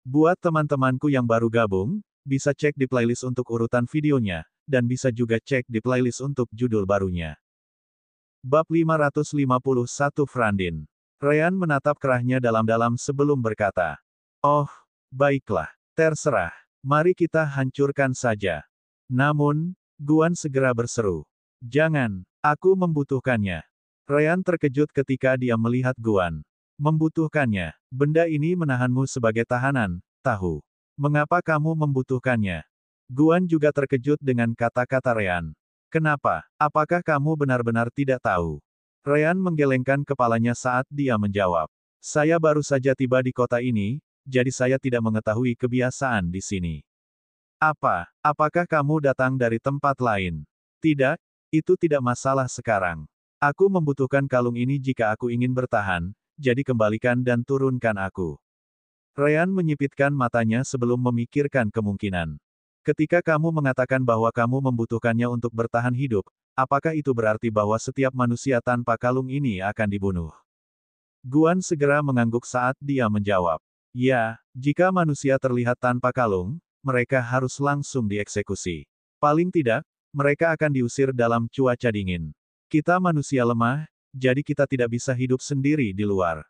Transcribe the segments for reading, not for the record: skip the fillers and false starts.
Buat teman-temanku yang baru gabung, bisa cek di playlist untuk urutan videonya, dan bisa juga cek di playlist untuk judul barunya. Bab 551 Frandin. Ryan menatap kerahnya dalam-dalam sebelum berkata, "Oh, baiklah, terserah. Mari kita hancurkan saja." Namun, Guan segera berseru, "Jangan, aku membutuhkannya." Ryan terkejut ketika dia melihat Guan. "Membutuhkannya? Benda ini menahanmu sebagai tahanan, tahu. Mengapa kamu membutuhkannya?" Guan juga terkejut dengan kata-kata Ryan. "Kenapa? Apakah kamu benar-benar tidak tahu?" Ryan menggelengkan kepalanya saat dia menjawab. "Saya baru saja tiba di kota ini, jadi saya tidak mengetahui kebiasaan di sini." "Apa? Apakah kamu datang dari tempat lain?" "Tidak, itu tidak masalah sekarang. Aku membutuhkan kalung ini jika aku ingin bertahan, jadi kembalikan dan turunkan aku." Ryan menyipitkan matanya sebelum memikirkan kemungkinan. "Ketika kamu mengatakan bahwa kamu membutuhkannya untuk bertahan hidup, apakah itu berarti bahwa setiap manusia tanpa kalung ini akan dibunuh?" Guan segera mengangguk saat dia menjawab. "Ya, jika manusia terlihat tanpa kalung, mereka harus langsung dieksekusi. Paling tidak, mereka akan diusir dalam cuaca dingin. Kita manusia lemah, jadi kita tidak bisa hidup sendiri di luar.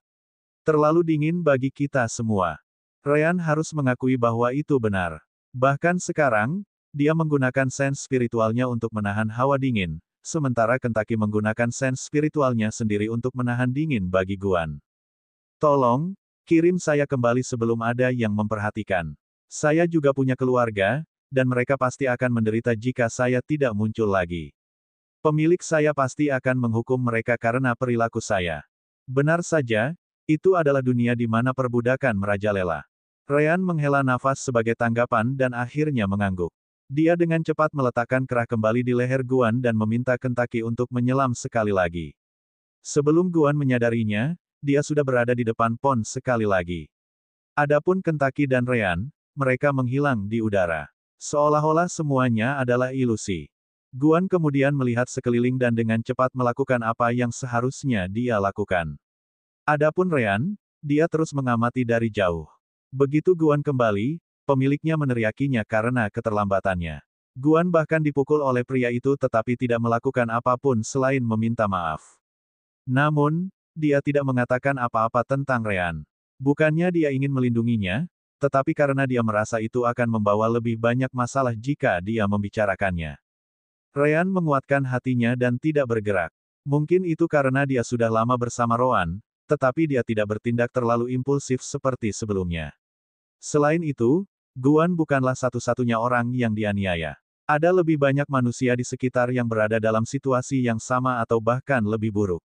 Terlalu dingin bagi kita semua." Ryan harus mengakui bahwa itu benar. Bahkan sekarang, dia menggunakan sense spiritualnya untuk menahan hawa dingin, sementara Kentucky menggunakan sense spiritualnya sendiri untuk menahan dingin bagi Guan. "Tolong, kirim saya kembali sebelum ada yang memperhatikan. Saya juga punya keluarga, dan mereka pasti akan menderita jika saya tidak muncul lagi. Pemilik saya pasti akan menghukum mereka karena perilaku saya." Benar saja, itu adalah dunia di mana perbudakan merajalela. Ryan menghela nafas sebagai tanggapan dan akhirnya mengangguk. Dia dengan cepat meletakkan kerah kembali di leher Guan dan meminta Kentucky untuk menyelam sekali lagi. Sebelum Guan menyadarinya, dia sudah berada di depan pon sekali lagi. Adapun Kentucky dan Ryan, mereka menghilang di udara. Seolah-olah semuanya adalah ilusi. Guan kemudian melihat sekeliling dan dengan cepat melakukan apa yang seharusnya dia lakukan. Adapun Ryan, dia terus mengamati dari jauh. Begitu Guan kembali, pemiliknya meneriakinya karena keterlambatannya. Guan bahkan dipukul oleh pria itu tetapi tidak melakukan apapun selain meminta maaf. Namun, dia tidak mengatakan apa-apa tentang Ryan. Bukannya dia ingin melindunginya, tetapi karena dia merasa itu akan membawa lebih banyak masalah jika dia membicarakannya. Ryan menguatkan hatinya dan tidak bergerak. Mungkin itu karena dia sudah lama bersama Roan, tetapi dia tidak bertindak terlalu impulsif seperti sebelumnya. Selain itu, Guan bukanlah satu-satunya orang yang dianiaya. Ada lebih banyak manusia di sekitar yang berada dalam situasi yang sama atau bahkan lebih buruk.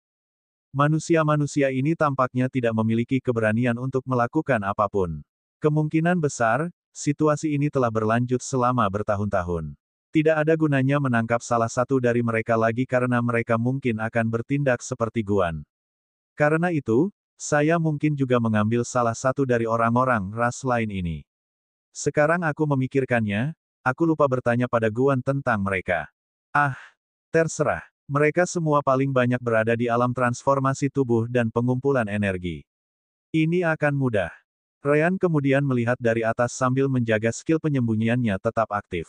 Manusia-manusia ini tampaknya tidak memiliki keberanian untuk melakukan apapun. Kemungkinan besar, situasi ini telah berlanjut selama bertahun-tahun. Tidak ada gunanya menangkap salah satu dari mereka lagi karena mereka mungkin akan bertindak seperti Guan. Karena itu, saya mungkin juga mengambil salah satu dari orang-orang ras lain ini. Sekarang aku memikirkannya, aku lupa bertanya pada Guan tentang mereka. Ah, terserah. Mereka semua paling banyak berada di alam transformasi tubuh dan pengumpulan energi. Ini akan mudah. Ryan kemudian melihat dari atas sambil menjaga skill penyembunyiannya tetap aktif.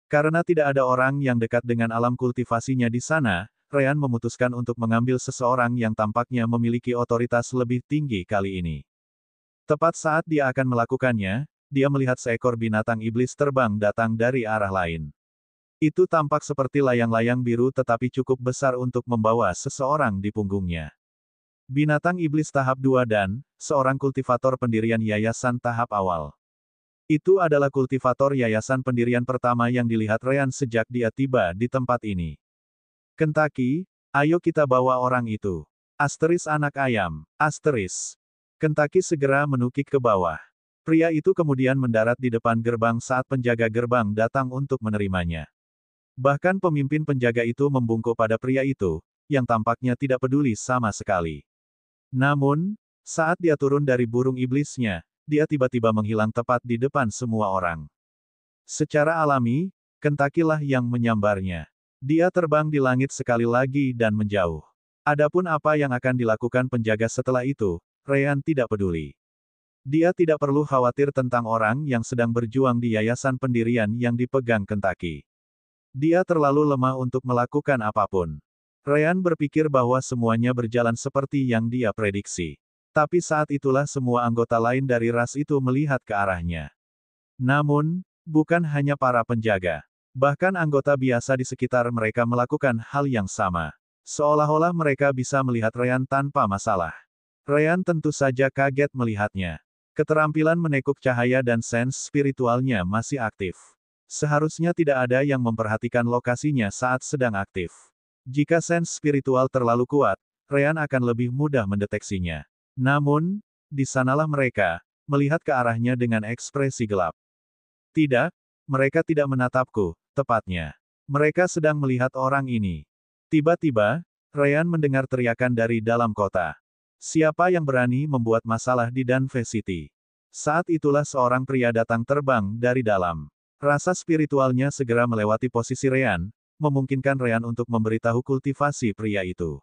Karena tidak ada orang yang dekat dengan alam kultivasinya di sana, Ryan memutuskan untuk mengambil seseorang yang tampaknya memiliki otoritas lebih tinggi kali ini. Tepat saat dia akan melakukannya, dia melihat seekor binatang iblis terbang datang dari arah lain. Itu tampak seperti layang-layang biru tetapi cukup besar untuk membawa seseorang di punggungnya. Binatang iblis tahap 2 dan, seorang kultivator pendirian yayasan tahap awal. Itu adalah kultivator yayasan pendirian pertama yang dilihat Ryan sejak dia tiba di tempat ini. "Kentucky, ayo kita bawa orang itu." Asteris anak ayam, asteris. Kentucky segera menukik ke bawah. Pria itu kemudian mendarat di depan gerbang saat penjaga gerbang datang untuk menerimanya. Bahkan pemimpin penjaga itu membungkuk pada pria itu, yang tampaknya tidak peduli sama sekali. Namun, saat dia turun dari burung iblisnya, dia tiba-tiba menghilang tepat di depan semua orang. Secara alami, Kentucky lah yang menyambarnya. Dia terbang di langit sekali lagi dan menjauh. Adapun apa yang akan dilakukan penjaga setelah itu, Ryan tidak peduli. Dia tidak perlu khawatir tentang orang yang sedang berjuang di yayasan pendirian yang dipegang Kentucky. Dia terlalu lemah untuk melakukan apapun. Ryan berpikir bahwa semuanya berjalan seperti yang dia prediksi. Tapi saat itulah semua anggota lain dari ras itu melihat ke arahnya. Namun, bukan hanya para penjaga. Bahkan anggota biasa di sekitar mereka melakukan hal yang sama. Seolah-olah mereka bisa melihat Ryan tanpa masalah. Ryan tentu saja kaget melihatnya. Keterampilan menekuk cahaya dan sense spiritualnya masih aktif. Seharusnya tidak ada yang memperhatikan lokasinya saat sedang aktif. Jika sense spiritual terlalu kuat, Ryan akan lebih mudah mendeteksinya. Namun, di sanalah mereka, melihat ke arahnya dengan ekspresi gelap. Tidak, mereka tidak menatapku, tepatnya. Mereka sedang melihat orang ini. Tiba-tiba, Ryan mendengar teriakan dari dalam kota. Siapa yang berani membuat masalah di Danvers City? Saat itulah seorang pria datang terbang dari dalam. Rasa spiritualnya segera melewati posisi Ryan, memungkinkan Ryan untuk memberitahu kultivasi pria itu.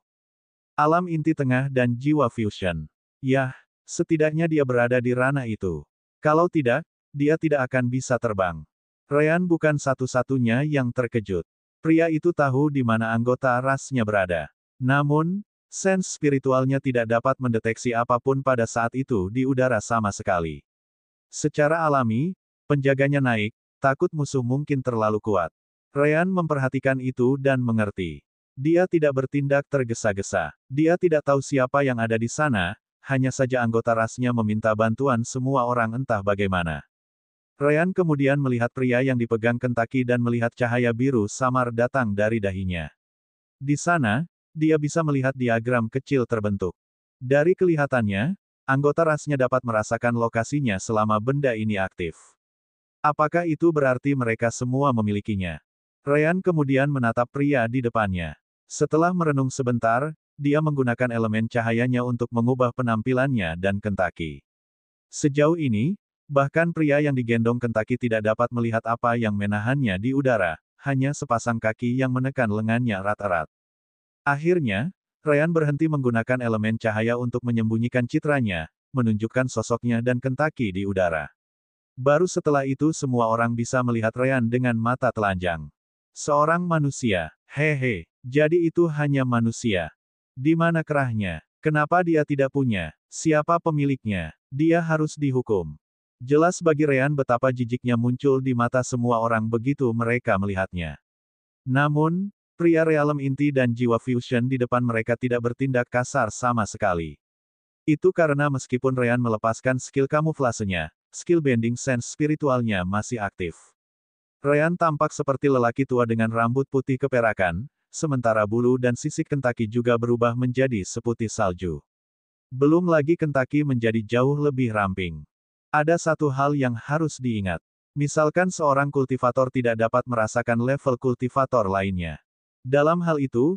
Alam inti tengah dan jiwa fusion. Yah, setidaknya dia berada di ranah itu. Kalau tidak, dia tidak akan bisa terbang. Ryan bukan satu-satunya yang terkejut. Pria itu tahu di mana anggota rasnya berada. Namun, sense spiritualnya tidak dapat mendeteksi apapun pada saat itu di udara sama sekali. Secara alami, penjaganya naik, takut musuh mungkin terlalu kuat. Ryan memperhatikan itu dan mengerti. Dia tidak bertindak tergesa-gesa. Dia tidak tahu siapa yang ada di sana, hanya saja anggota rasnya meminta bantuan semua orang entah bagaimana. Ryan kemudian melihat pria yang dipegang Kentucky dan melihat cahaya biru samar datang dari dahinya. Di sana, dia bisa melihat diagram kecil terbentuk. Dari kelihatannya, anggota rasnya dapat merasakan lokasinya selama benda ini aktif. Apakah itu berarti mereka semua memilikinya? Ryan kemudian menatap pria di depannya. Setelah merenung sebentar, dia menggunakan elemen cahayanya untuk mengubah penampilannya dan Kentucky. Sejauh ini, bahkan pria yang digendong Kentucky tidak dapat melihat apa yang menahannya di udara, hanya sepasang kaki yang menekan lengannya erat-erat. Akhirnya, Ryan berhenti menggunakan elemen cahaya untuk menyembunyikan citranya, menunjukkan sosoknya dan Kentucky di udara. Baru setelah itu semua orang bisa melihat Ryan dengan mata telanjang. Seorang manusia, hehe, jadi itu hanya manusia. Di mana kerahnya? Kenapa dia tidak punya? Siapa pemiliknya? Dia harus dihukum. Jelas bagi Ryan betapa jijiknya muncul di mata semua orang begitu mereka melihatnya. Namun, pria realem inti dan jiwa fusion di depan mereka tidak bertindak kasar sama sekali. Itu karena meskipun Ryan melepaskan skill kamuflasenya, skill bending sense spiritualnya masih aktif. Ryan tampak seperti lelaki tua dengan rambut putih keperakan, sementara bulu dan sisik Kentucky juga berubah menjadi seputih salju. Belum lagi Kentucky menjadi jauh lebih ramping. Ada satu hal yang harus diingat. Misalkan seorang kultivator tidak dapat merasakan level kultivator lainnya. Dalam hal itu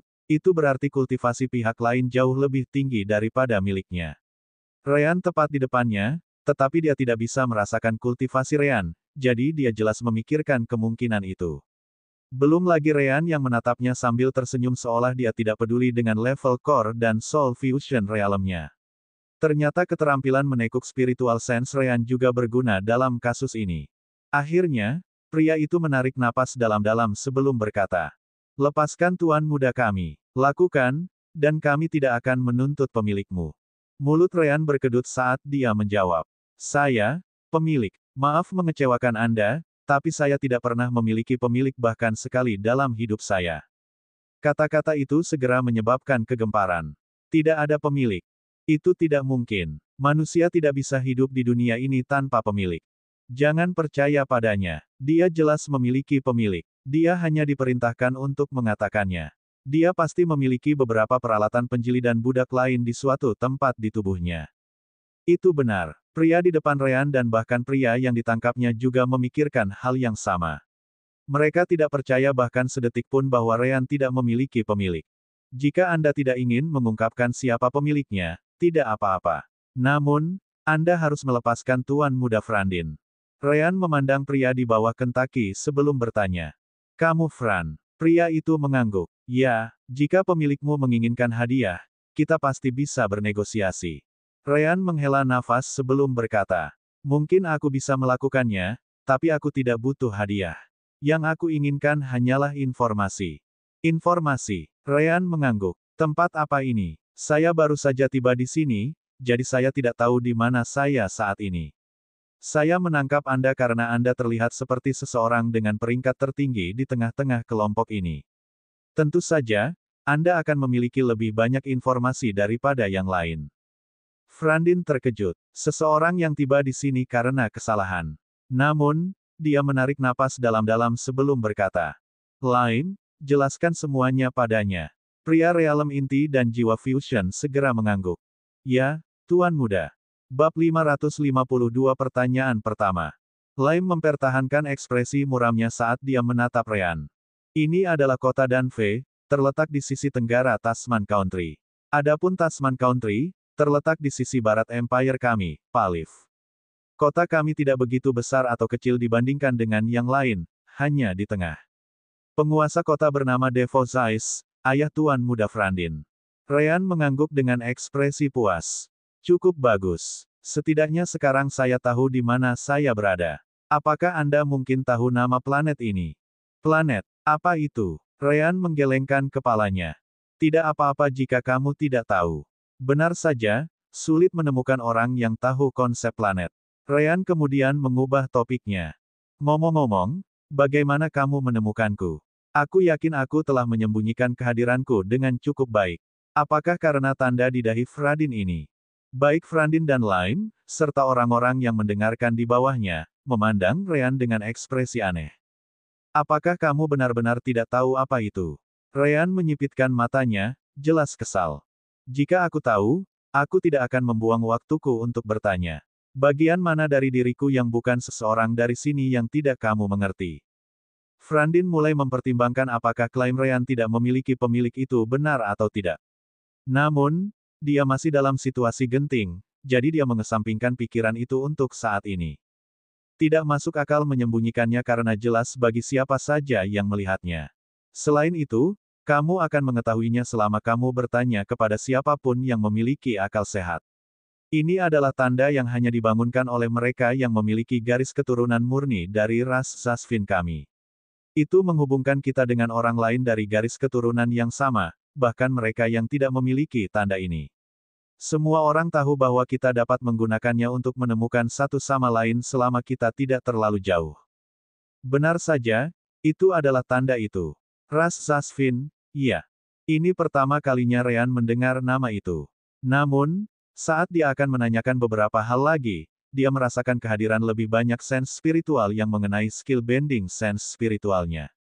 berarti kultivasi pihak lain jauh lebih tinggi daripada miliknya. Ryan tepat di depannya, tetapi dia tidak bisa merasakan kultivasi Ryan, jadi dia jelas memikirkan kemungkinan itu. Belum lagi Ryan yang menatapnya sambil tersenyum seolah dia tidak peduli dengan level core dan soul fusion realemnya. Ternyata keterampilan menekuk spiritual sense Ryan juga berguna dalam kasus ini. Akhirnya, pria itu menarik napas dalam-dalam sebelum berkata, "Lepaskan tuan muda kami. Lakukan, dan kami tidak akan menuntut pemilikmu." Mulut Ryan berkedut saat dia menjawab. "Saya, pemilik. Maaf mengecewakan Anda, tapi saya tidak pernah memiliki pemilik bahkan sekali dalam hidup saya." Kata-kata itu segera menyebabkan kegemparan. Tidak ada pemilik. Itu tidak mungkin. Manusia tidak bisa hidup di dunia ini tanpa pemilik. Jangan percaya padanya. Dia jelas memiliki pemilik. Dia hanya diperintahkan untuk mengatakannya. Dia pasti memiliki beberapa peralatan penjilidan budak lain di suatu tempat di tubuhnya. Itu benar. Pria di depan Ryan dan bahkan pria yang ditangkapnya juga memikirkan hal yang sama. Mereka tidak percaya bahkan sedetik pun bahwa Ryan tidak memiliki pemilik. Jika Anda tidak ingin mengungkapkan siapa pemiliknya, tidak apa-apa. Namun, Anda harus melepaskan Tuan Muda Frandin. Ryan memandang pria di bawah Kentucky sebelum bertanya. "Kamu Fran?" Pria itu mengangguk. "Ya, jika pemilikmu menginginkan hadiah, kita pasti bisa bernegosiasi." Ryan menghela nafas sebelum berkata. Mungkin aku bisa melakukannya, tapi aku tidak butuh hadiah. Yang aku inginkan hanyalah informasi. Informasi. Ryan mengangguk. Tempat apa ini? Saya baru saja tiba di sini, jadi saya tidak tahu di mana saya saat ini. Saya menangkap Anda karena Anda terlihat seperti seseorang dengan peringkat tertinggi di tengah-tengah kelompok ini. Tentu saja, Anda akan memiliki lebih banyak informasi daripada yang lain. Frandin terkejut. Seseorang yang tiba di sini karena kesalahan. Namun, dia menarik napas dalam-dalam sebelum berkata. Lime, jelaskan semuanya padanya. Pria realem inti dan jiwa fusion segera mengangguk. Ya, Tuan Muda. Bab 552 pertanyaan pertama. Lime mempertahankan ekspresi muramnya saat dia menatap Ryan. Ini adalah kota Danve, terletak di sisi tenggara Tasman Country. Adapun Tasman Country, terletak di sisi barat empire kami, Palif. Kota kami tidak begitu besar atau kecil dibandingkan dengan yang lain, hanya di tengah. Penguasa kota bernama Devo Zeiss, ayah Tuan Muda Frandin. Ryan mengangguk dengan ekspresi puas. Cukup bagus. Setidaknya sekarang saya tahu di mana saya berada. Apakah Anda mungkin tahu nama planet ini? Planet, apa itu? Ryan menggelengkan kepalanya. Tidak apa-apa jika kamu tidak tahu. Benar saja, sulit menemukan orang yang tahu konsep planet. Ryan kemudian mengubah topiknya. Ngomong-ngomong, bagaimana kamu menemukanku? Aku yakin aku telah menyembunyikan kehadiranku dengan cukup baik. Apakah karena tanda di dahi Frandin ini? Baik Frandin dan Lime, serta orang-orang yang mendengarkan di bawahnya, memandang Ryan dengan ekspresi aneh. Apakah kamu benar-benar tidak tahu apa itu? Ryan menyipitkan matanya, jelas kesal. Jika aku tahu, aku tidak akan membuang waktuku untuk bertanya. Bagian mana dari diriku yang bukan seseorang dari sini yang tidak kamu mengerti? Frandin mulai mempertimbangkan apakah klaim Ryan tidak memiliki pemilik itu benar atau tidak. Namun, dia masih dalam situasi genting, jadi dia mengesampingkan pikiran itu untuk saat ini. Tidak masuk akal menyembunyikannya karena jelas bagi siapa saja yang melihatnya. Selain itu, kamu akan mengetahuinya selama kamu bertanya kepada siapapun yang memiliki akal sehat. Ini adalah tanda yang hanya dibangunkan oleh mereka yang memiliki garis keturunan murni dari ras Zasvin kami. Itu menghubungkan kita dengan orang lain dari garis keturunan yang sama, bahkan mereka yang tidak memiliki tanda ini. Semua orang tahu bahwa kita dapat menggunakannya untuk menemukan satu sama lain selama kita tidak terlalu jauh. Benar saja, itu adalah tanda itu. Ras Zasvin, iya. Ini pertama kalinya Ryan mendengar nama itu. Namun, saat dia akan menanyakan beberapa hal lagi, dia merasakan kehadiran lebih banyak sense spiritual yang mengenai skill bending sense spiritualnya.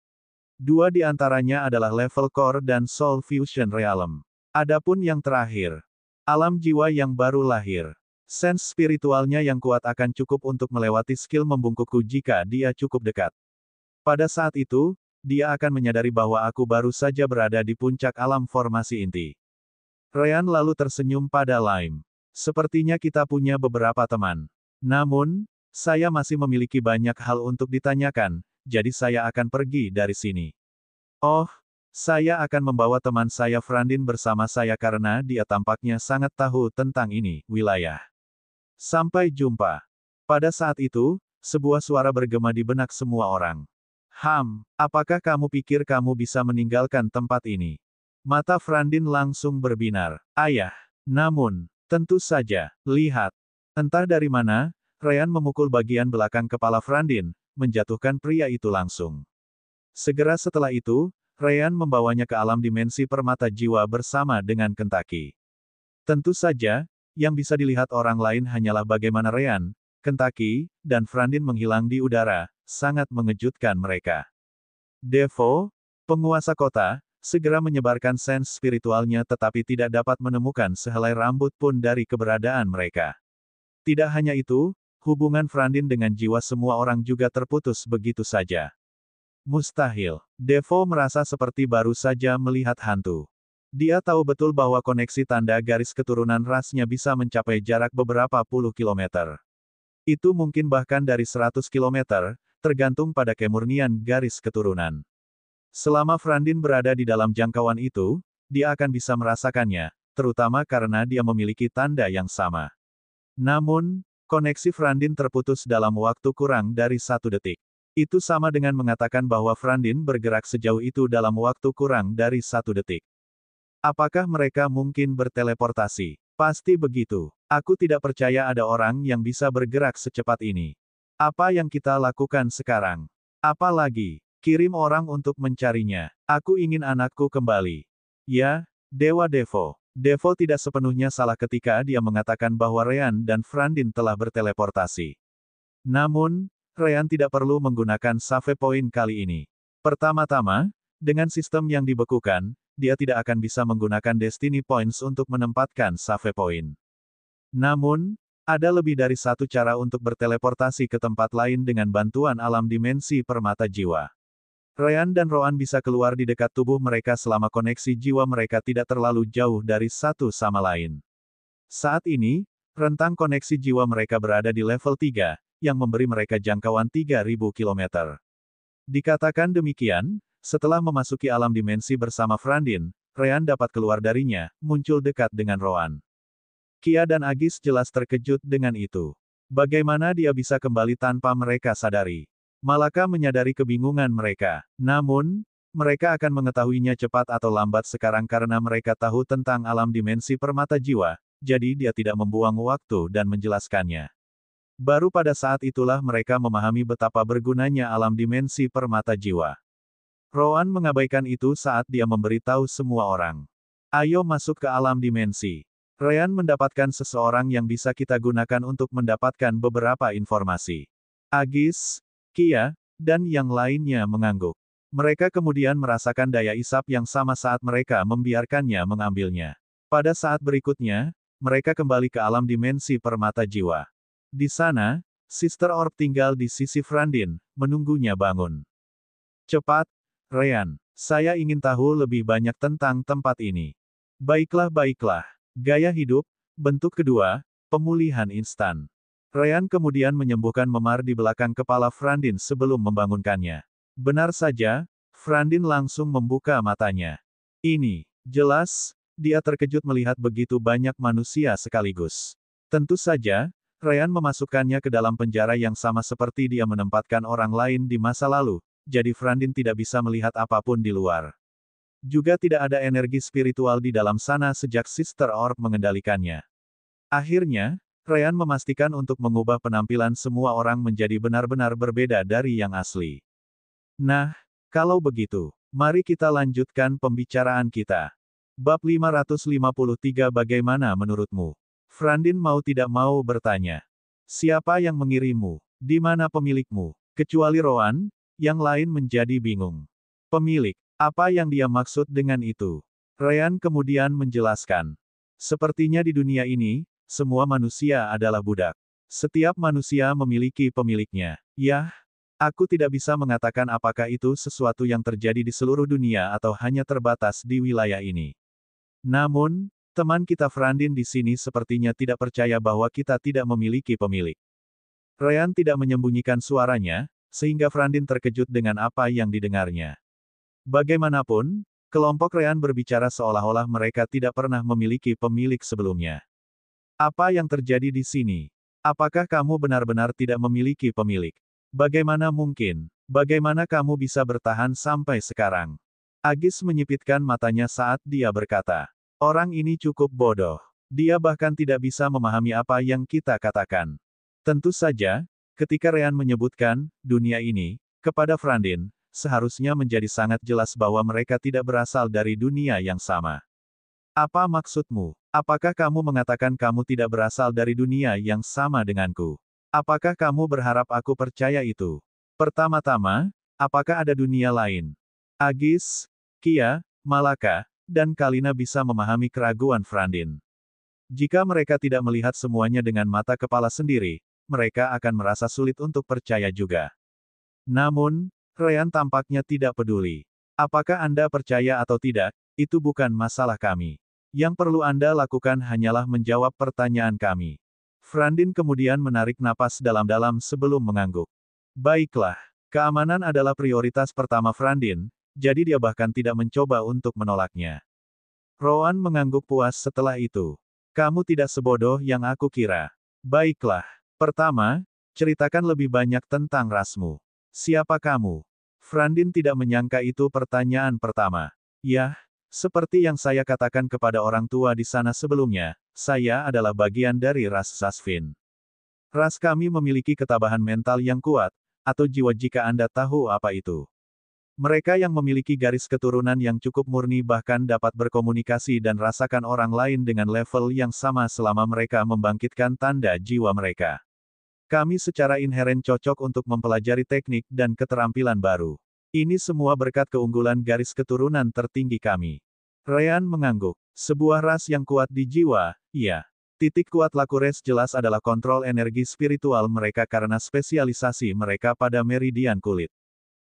Dua di antaranya adalah level core dan soul fusion realm. Adapun yang terakhir, alam jiwa yang baru lahir. Sense spiritualnya yang kuat akan cukup untuk melewati skill membungkukku jika dia cukup dekat. Pada saat itu, dia akan menyadari bahwa aku baru saja berada di puncak alam formasi inti. Ryan lalu tersenyum pada Lime. Sepertinya kita punya beberapa teman. Namun, saya masih memiliki banyak hal untuk ditanyakan, jadi saya akan pergi dari sini. Oh, saya akan membawa teman saya Frandin bersama saya karena dia tampaknya sangat tahu tentang ini, wilayah. Sampai jumpa. Pada saat itu, sebuah suara bergema di benak semua orang. Apakah kamu pikir kamu bisa meninggalkan tempat ini? Mata Frandin langsung berbinar. Ayah. Namun, tentu saja, lihat. Entah dari mana, Ryan memukul bagian belakang kepala Frandin, menjatuhkan pria itu langsung. Segera setelah itu, Ryan membawanya ke alam dimensi permata jiwa bersama dengan Kentucky. Tentu saja, yang bisa dilihat orang lain hanyalah bagaimana Ryan, Kentucky, dan Frandin menghilang di udara, sangat mengejutkan mereka. Devo, penguasa kota, segera menyebarkan sense spiritualnya tetapi tidak dapat menemukan sehelai rambut pun dari keberadaan mereka. Tidak hanya itu, hubungan Frandin dengan jiwa semua orang juga terputus begitu saja. Mustahil. Devo merasa seperti baru saja melihat hantu. Dia tahu betul bahwa koneksi tanda garis keturunan rasnya bisa mencapai jarak beberapa puluh kilometer. Itu mungkin bahkan dari 100 kilometer, tergantung pada kemurnian garis keturunan. Selama Frandin berada di dalam jangkauan itu, dia akan bisa merasakannya, terutama karena dia memiliki tanda yang sama. Namun, koneksi Frandin terputus dalam waktu kurang dari 1 detik. Itu sama dengan mengatakan bahwa Frandin bergerak sejauh itu dalam waktu kurang dari 1 detik. Apakah mereka mungkin berteleportasi? Pasti begitu. Aku tidak percaya ada orang yang bisa bergerak secepat ini. Apa yang kita lakukan sekarang? Apalagi, kirim orang untuk mencarinya. Aku ingin anakku kembali. Ya, Dewa Devo. Devo tidak sepenuhnya salah ketika dia mengatakan bahwa Ryan dan Frandin telah berteleportasi. Namun, Ryan tidak perlu menggunakan save point kali ini. Pertama-tama, dengan sistem yang dibekukan, dia tidak akan bisa menggunakan Destiny Points untuk menempatkan save point. Namun, ada lebih dari satu cara untuk berteleportasi ke tempat lain dengan bantuan alam dimensi permata jiwa. Ryan dan Roan bisa keluar di dekat tubuh mereka selama koneksi jiwa mereka tidak terlalu jauh dari satu sama lain. Saat ini, rentang koneksi jiwa mereka berada di level 3, yang memberi mereka jangkauan 3.000 km. Dikatakan demikian, setelah memasuki alam dimensi bersama Frandin, Ryan dapat keluar darinya, muncul dekat dengan Roan. Kia dan Agis jelas terkejut dengan itu. Bagaimana dia bisa kembali tanpa mereka sadari? Malaka menyadari kebingungan mereka. Namun, mereka akan mengetahuinya cepat atau lambat sekarang karena mereka tahu tentang alam dimensi permata jiwa, jadi dia tidak membuang waktu dan menjelaskannya. Baru pada saat itulah mereka memahami betapa bergunanya alam dimensi permata jiwa. Roan mengabaikan itu saat dia memberitahu semua orang. Ayo masuk ke alam dimensi. Ryan mendapatkan seseorang yang bisa kita gunakan untuk mendapatkan beberapa informasi. Agis, Kia, dan yang lainnya mengangguk. Mereka kemudian merasakan daya isap yang sama saat mereka membiarkannya mengambilnya. Pada saat berikutnya, mereka kembali ke alam dimensi permata jiwa. Di sana, Sister Orb tinggal di sisi Frandin, menunggunya bangun. Cepat, Ryan. Saya ingin tahu lebih banyak tentang tempat ini. Baiklah. Gaya hidup, bentuk kedua, pemulihan instan. Ryan kemudian menyembuhkan memar di belakang kepala Frandin sebelum membangunkannya. Benar saja, Frandin langsung membuka matanya. Ini, jelas, dia terkejut melihat begitu banyak manusia sekaligus. Tentu saja, Ryan memasukkannya ke dalam penjara yang sama seperti dia menempatkan orang lain di masa lalu, jadi Frandin tidak bisa melihat apapun di luar. Juga tidak ada energi spiritual di dalam sana sejak Sister Orb mengendalikannya. Akhirnya, Ryan memastikan untuk mengubah penampilan semua orang menjadi benar-benar berbeda dari yang asli. Nah, kalau begitu, mari kita lanjutkan pembicaraan kita. Bab 553 bagaimana menurutmu? Frandin mau tidak mau bertanya. Siapa yang mengirimmu? Di mana pemilikmu? Kecuali Roan, yang lain menjadi bingung. Pemilik. Apa yang dia maksud dengan itu? Ryan kemudian menjelaskan. Sepertinya di dunia ini, semua manusia adalah budak. Setiap manusia memiliki pemiliknya. Yah, aku tidak bisa mengatakan apakah itu sesuatu yang terjadi di seluruh dunia atau hanya terbatas di wilayah ini. Namun, teman kita Frandin di sini sepertinya tidak percaya bahwa kita tidak memiliki pemilik. Ryan tidak menyembunyikan suaranya, sehingga Frandin terkejut dengan apa yang didengarnya. Bagaimanapun, kelompok Ryan berbicara seolah-olah mereka tidak pernah memiliki pemilik sebelumnya. Apa yang terjadi di sini? Apakah kamu benar-benar tidak memiliki pemilik? Bagaimana mungkin? Bagaimana kamu bisa bertahan sampai sekarang? Agis menyipitkan matanya saat dia berkata. Orang ini cukup bodoh. Dia bahkan tidak bisa memahami apa yang kita katakan. Tentu saja, ketika Ryan menyebutkan dunia ini kepada Frandin, seharusnya menjadi sangat jelas bahwa mereka tidak berasal dari dunia yang sama. Apa maksudmu? Apakah kamu mengatakan kamu tidak berasal dari dunia yang sama denganku? Apakah kamu berharap aku percaya itu? Pertama-tama, apakah ada dunia lain? Agis, Kia, Malaka, dan Kalina bisa memahami keraguan Frandin. Jika mereka tidak melihat semuanya dengan mata kepala sendiri, mereka akan merasa sulit untuk percaya juga. Namun, Ryan tampaknya tidak peduli. Apakah Anda percaya atau tidak, itu bukan masalah kami. Yang perlu Anda lakukan hanyalah menjawab pertanyaan kami. Frandin kemudian menarik napas dalam-dalam sebelum mengangguk. Baiklah, keamanan adalah prioritas pertama Frandin, jadi dia bahkan tidak mencoba untuk menolaknya. Rowan mengangguk puas setelah itu. Kamu tidak sebodoh yang aku kira. Baiklah. Pertama, ceritakan lebih banyak tentang rasmu. Siapa kamu? Frandin tidak menyangka itu pertanyaan pertama. Yah, seperti yang saya katakan kepada orang tua di sana sebelumnya, saya adalah bagian dari ras Zasvin. Ras kami memiliki ketabahan mental yang kuat, atau jiwa jika Anda tahu apa itu. Mereka yang memiliki garis keturunan yang cukup murni bahkan dapat berkomunikasi dan rasakan orang lain dengan level yang sama selama mereka membangkitkan tanda jiwa mereka. Kami secara inheren cocok untuk mempelajari teknik dan keterampilan baru. Ini semua berkat keunggulan garis keturunan tertinggi kami. Ryan mengangguk. Sebuah ras yang kuat di jiwa, iya. Titik kuat Lakures jelas adalah kontrol energi spiritual mereka karena spesialisasi mereka pada meridian kulit.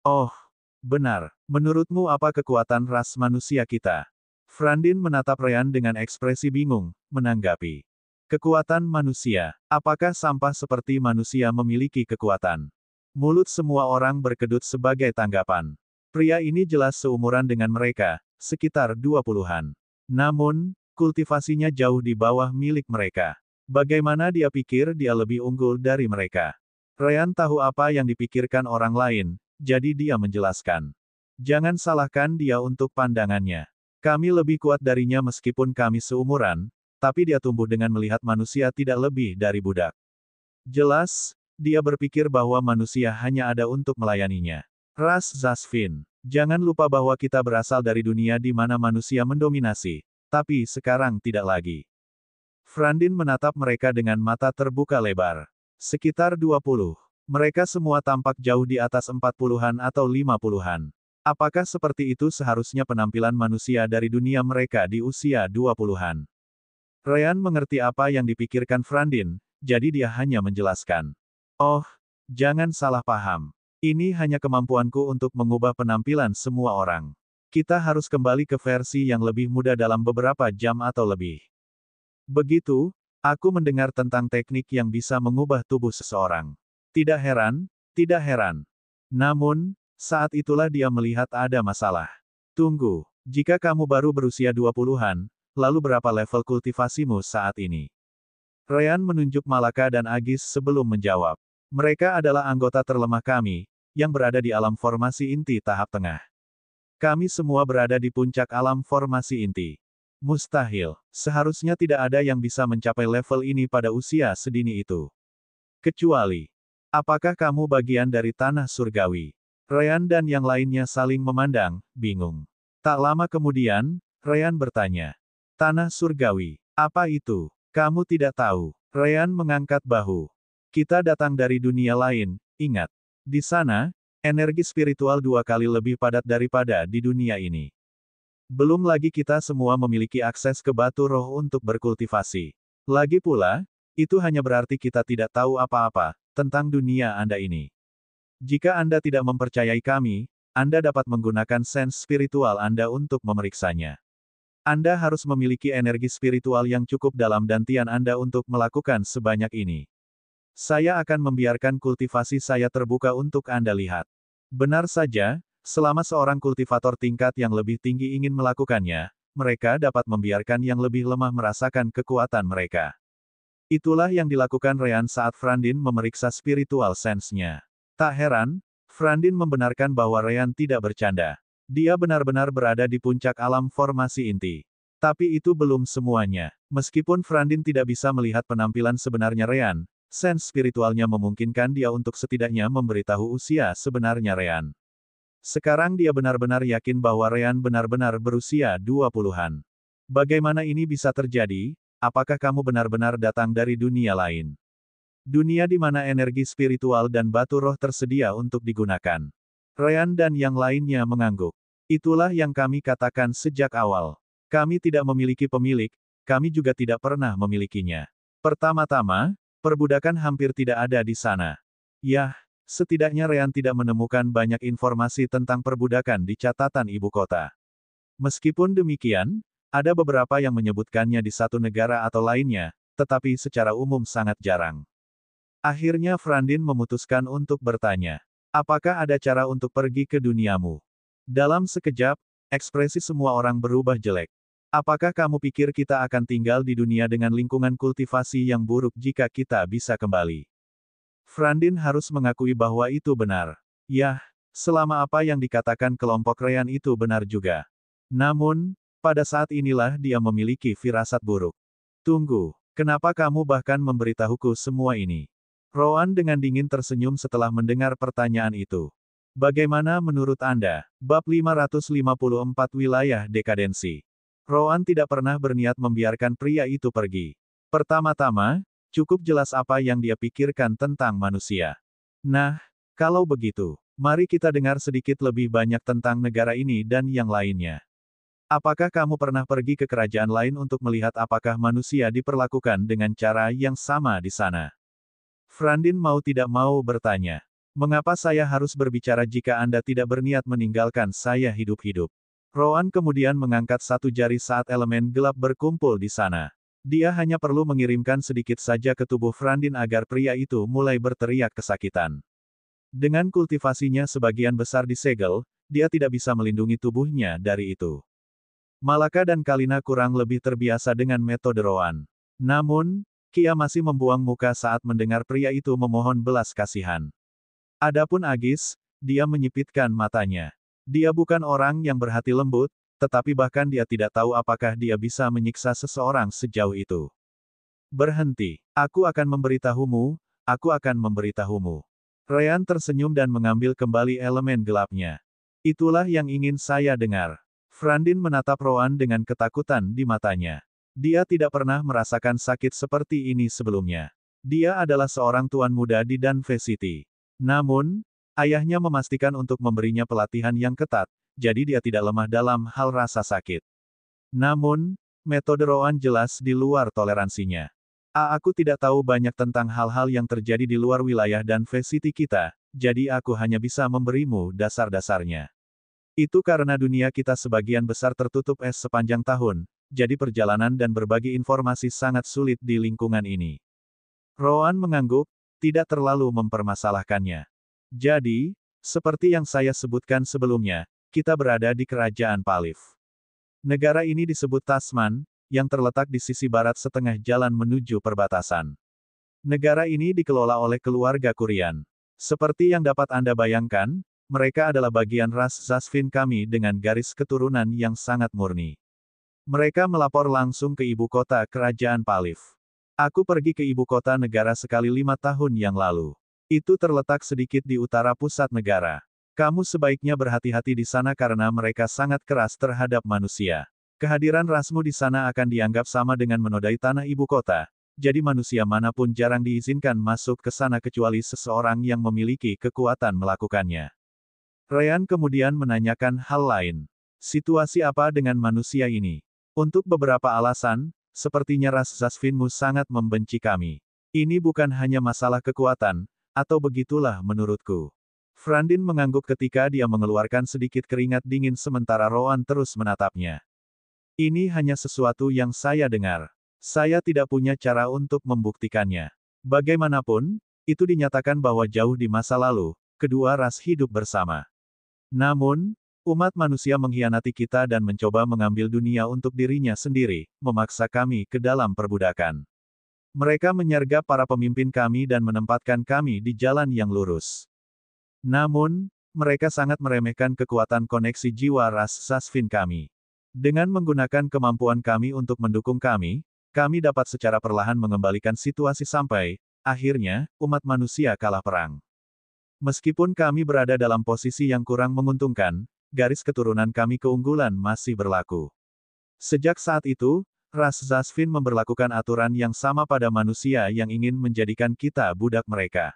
Oh. Benar. Menurutmu apa kekuatan ras manusia kita? Frandin menatap Ryan dengan ekspresi bingung, menanggapi. Kekuatan manusia. Apakah sampah seperti manusia memiliki kekuatan? Mulut semua orang berkedut sebagai tanggapan. Pria ini jelas seumuran dengan mereka, sekitar 20-an. Namun, kultivasinya jauh di bawah milik mereka. Bagaimana dia pikir dia lebih unggul dari mereka? Ryan tahu apa yang dipikirkan orang lain. Jadi dia menjelaskan. Jangan salahkan dia untuk pandangannya. Kami lebih kuat darinya meskipun kami seumuran, tapi dia tumbuh dengan melihat manusia tidak lebih dari budak. Jelas, dia berpikir bahwa manusia hanya ada untuk melayaninya. Ras Zasvin. Jangan lupa bahwa kita berasal dari dunia di mana manusia mendominasi, tapi sekarang tidak lagi. Frandin menatap mereka dengan mata terbuka lebar. Sekitar 20. Mereka semua tampak jauh di atas 40-an atau 50-an. Apakah seperti itu seharusnya penampilan manusia dari dunia mereka di usia 20-an? Ryan mengerti apa yang dipikirkan Frandin, jadi dia hanya menjelaskan. Oh, jangan salah paham. Ini hanya kemampuanku untuk mengubah penampilan semua orang. Kita harus kembali ke versi yang lebih muda dalam beberapa jam atau lebih. Begitu, aku mendengar tentang teknik yang bisa mengubah tubuh seseorang. Tidak heran, tidak heran. Namun, saat itulah dia melihat ada masalah. Tunggu, jika kamu baru berusia 20-an, lalu berapa level kultivasimu saat ini? Ryan menunjuk Malaka dan Agis sebelum menjawab. Mereka adalah anggota terlemah kami, yang berada di alam formasi inti tahap tengah. Kami semua berada di puncak alam formasi inti. Mustahil, seharusnya tidak ada yang bisa mencapai level ini pada usia sedini itu. Kecuali, apakah kamu bagian dari tanah surgawi? Ryan dan yang lainnya saling memandang, bingung. Tak lama kemudian, Ryan bertanya. Tanah surgawi, apa itu? Kamu tidak tahu. Ryan mengangkat bahu. Kita datang dari dunia lain, ingat. Di sana, energi spiritual 2 kali lebih padat daripada di dunia ini. Belum lagi kita semua memiliki akses ke batu roh untuk berkultivasi. Lagi pula, itu hanya berarti kita tidak tahu apa-apa tentang dunia Anda ini. Jika Anda tidak mempercayai kami, Anda dapat menggunakan sense spiritual Anda untuk memeriksanya. Anda harus memiliki energi spiritual yang cukup dalam dantian Anda untuk melakukan sebanyak ini. Saya akan membiarkan kultivasi saya terbuka untuk Anda lihat. Benar saja, selama seorang kultivator tingkat yang lebih tinggi ingin melakukannya, mereka dapat membiarkan yang lebih lemah merasakan kekuatan mereka. Itulah yang dilakukan Ryan saat Frandin memeriksa spiritual sense-nya. Tak heran, Frandin membenarkan bahwa Ryan tidak bercanda. Dia benar-benar berada di puncak alam formasi inti. Tapi itu belum semuanya. Meskipun Frandin tidak bisa melihat penampilan sebenarnya Ryan, sense spiritualnya memungkinkan dia untuk setidaknya memberitahu usia sebenarnya Ryan. Sekarang dia benar-benar yakin bahwa Ryan benar-benar berusia 20-an. Bagaimana ini bisa terjadi? Apakah kamu benar-benar datang dari dunia lain? Dunia di mana energi spiritual dan batu roh tersedia untuk digunakan. Ryan dan yang lainnya mengangguk. Itulah yang kami katakan sejak awal. Kami tidak memiliki pemilik, kami juga tidak pernah memilikinya. Pertama-tama, perbudakan hampir tidak ada di sana. Yah, setidaknya Ryan tidak menemukan banyak informasi tentang perbudakan di catatan ibu kota. Meskipun demikian, ada beberapa yang menyebutkannya di satu negara atau lainnya, tetapi secara umum sangat jarang. Akhirnya Frandin memutuskan untuk bertanya. Apakah ada cara untuk pergi ke duniamu? Dalam sekejap, ekspresi semua orang berubah jelek. Apakah kamu pikir kita akan tinggal di dunia dengan lingkungan kultivasi yang buruk jika kita bisa kembali? Frandin harus mengakui bahwa itu benar. Yah, selama apa yang dikatakan kelompok Ryan itu benar juga. Namun, pada saat inilah dia memiliki firasat buruk. Tunggu, kenapa kamu bahkan memberitahuku semua ini? Rowan dengan dingin tersenyum setelah mendengar pertanyaan itu. Bagaimana menurut Anda? Bab 554 Wilayah Dekadensi. Rowan tidak pernah berniat membiarkan pria itu pergi. Pertama-tama, cukup jelas apa yang dia pikirkan tentang manusia. Nah, kalau begitu, mari kita dengar sedikit lebih banyak tentang negara ini dan yang lainnya. Apakah kamu pernah pergi ke kerajaan lain untuk melihat apakah manusia diperlakukan dengan cara yang sama di sana? Frandin mau tidak mau bertanya. Mengapa saya harus berbicara jika Anda tidak berniat meninggalkan saya hidup-hidup? Rowan kemudian mengangkat satu jari saat elemen gelap berkumpul di sana. Dia hanya perlu mengirimkan sedikit saja ke tubuh Frandin agar pria itu mulai berteriak kesakitan. Dengan kultivasinya sebagian besar disegel, dia tidak bisa melindungi tubuhnya dari itu. Malaka dan Kalina kurang lebih terbiasa dengan metode Rowan. Namun, Kia masih membuang muka saat mendengar pria itu memohon belas kasihan. Adapun Agis, dia menyipitkan matanya. Dia bukan orang yang berhati lembut, tetapi bahkan dia tidak tahu apakah dia bisa menyiksa seseorang sejauh itu. Berhenti, aku akan memberitahumu, aku akan memberitahumu. Ryan tersenyum dan mengambil kembali elemen gelapnya. Itulah yang ingin saya dengar. Frandin menatap Rowan dengan ketakutan di matanya. Dia tidak pernah merasakan sakit seperti ini sebelumnya. Dia adalah seorang tuan muda di Danve City. Namun, ayahnya memastikan untuk memberinya pelatihan yang ketat, jadi dia tidak lemah dalam hal rasa sakit. Namun, metode Rowan jelas di luar toleransinya. Aku tidak tahu banyak tentang hal-hal yang terjadi di luar wilayah Danve City kita, jadi aku hanya bisa memberimu dasar-dasarnya. Itu karena dunia kita sebagian besar tertutup es sepanjang tahun, jadi perjalanan dan berbagi informasi sangat sulit di lingkungan ini. Rowan mengangguk, tidak terlalu mempermasalahkannya. Jadi, seperti yang saya sebutkan sebelumnya, kita berada di kerajaan Palif. Negara ini disebut Tasman, yang terletak di sisi barat setengah jalan menuju perbatasan. Negara ini dikelola oleh keluarga Kurian. Seperti yang dapat Anda bayangkan, mereka adalah bagian ras Zasvin kami dengan garis keturunan yang sangat murni. Mereka melapor langsung ke ibu kota kerajaan Palif. Aku pergi ke ibu kota negara sekali 5 tahun yang lalu. Itu terletak sedikit di utara pusat negara. Kamu sebaiknya berhati-hati di sana karena mereka sangat keras terhadap manusia. Kehadiran rasmu di sana akan dianggap sama dengan menodai tanah ibu kota, jadi manusia manapun jarang diizinkan masuk ke sana kecuali seseorang yang memiliki kekuatan melakukannya. Ryan kemudian menanyakan hal lain. Situasi apa dengan manusia ini? Untuk beberapa alasan, sepertinya ras Zasvinmu sangat membenci kami. Ini bukan hanya masalah kekuatan, atau begitulah menurutku. Frandin mengangguk ketika dia mengeluarkan sedikit keringat dingin sementara Rowan terus menatapnya. Ini hanya sesuatu yang saya dengar. Saya tidak punya cara untuk membuktikannya. Bagaimanapun, itu dinyatakan bahwa jauh di masa lalu, kedua ras hidup bersama. Namun, umat manusia mengkhianati kita dan mencoba mengambil dunia untuk dirinya sendiri, memaksa kami ke dalam perbudakan. Mereka menyergap para pemimpin kami dan menempatkan kami di jalan yang lurus. Namun, mereka sangat meremehkan kekuatan koneksi jiwa ras Zasvin kami. Dengan menggunakan kemampuan kami untuk mendukung kami dapat secara perlahan mengembalikan situasi sampai, akhirnya, umat manusia kalah perang. Meskipun kami berada dalam posisi yang kurang menguntungkan, garis keturunan kami keunggulan masih berlaku. Sejak saat itu, ras Zasvin memberlakukan aturan yang sama pada manusia yang ingin menjadikan kita budak mereka.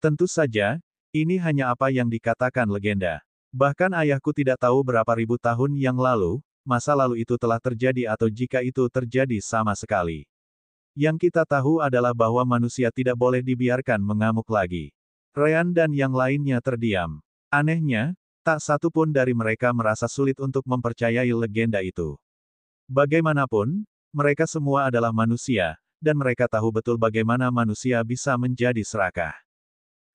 Tentu saja, ini hanya apa yang dikatakan legenda. Bahkan ayahku tidak tahu berapa ribu tahun yang lalu, masa lalu itu telah terjadi atau jika itu terjadi sama sekali. Yang kita tahu adalah bahwa manusia tidak boleh dibiarkan mengamuk lagi. Ryan dan yang lainnya terdiam. Anehnya, tak satu pun dari mereka merasa sulit untuk mempercayai legenda itu. Bagaimanapun, mereka semua adalah manusia, dan mereka tahu betul bagaimana manusia bisa menjadi serakah.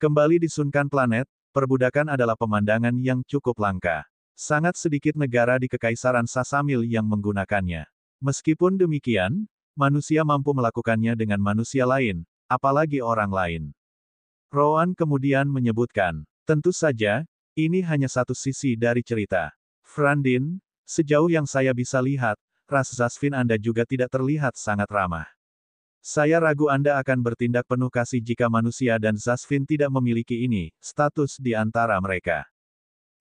Kembali di Sunkan Planet, perbudakan adalah pemandangan yang cukup langka. Sangat sedikit negara di Kekaisaran Sasamil yang menggunakannya. Meskipun demikian, manusia mampu melakukannya dengan manusia lain, apalagi orang lain. Rowan kemudian menyebutkan, tentu saja, ini hanya satu sisi dari cerita. Frandin, sejauh yang saya bisa lihat, ras Zasvin Anda juga tidak terlihat sangat ramah. Saya ragu Anda akan bertindak penuh kasih jika manusia dan Zasvin tidak memiliki ini, status di antara mereka.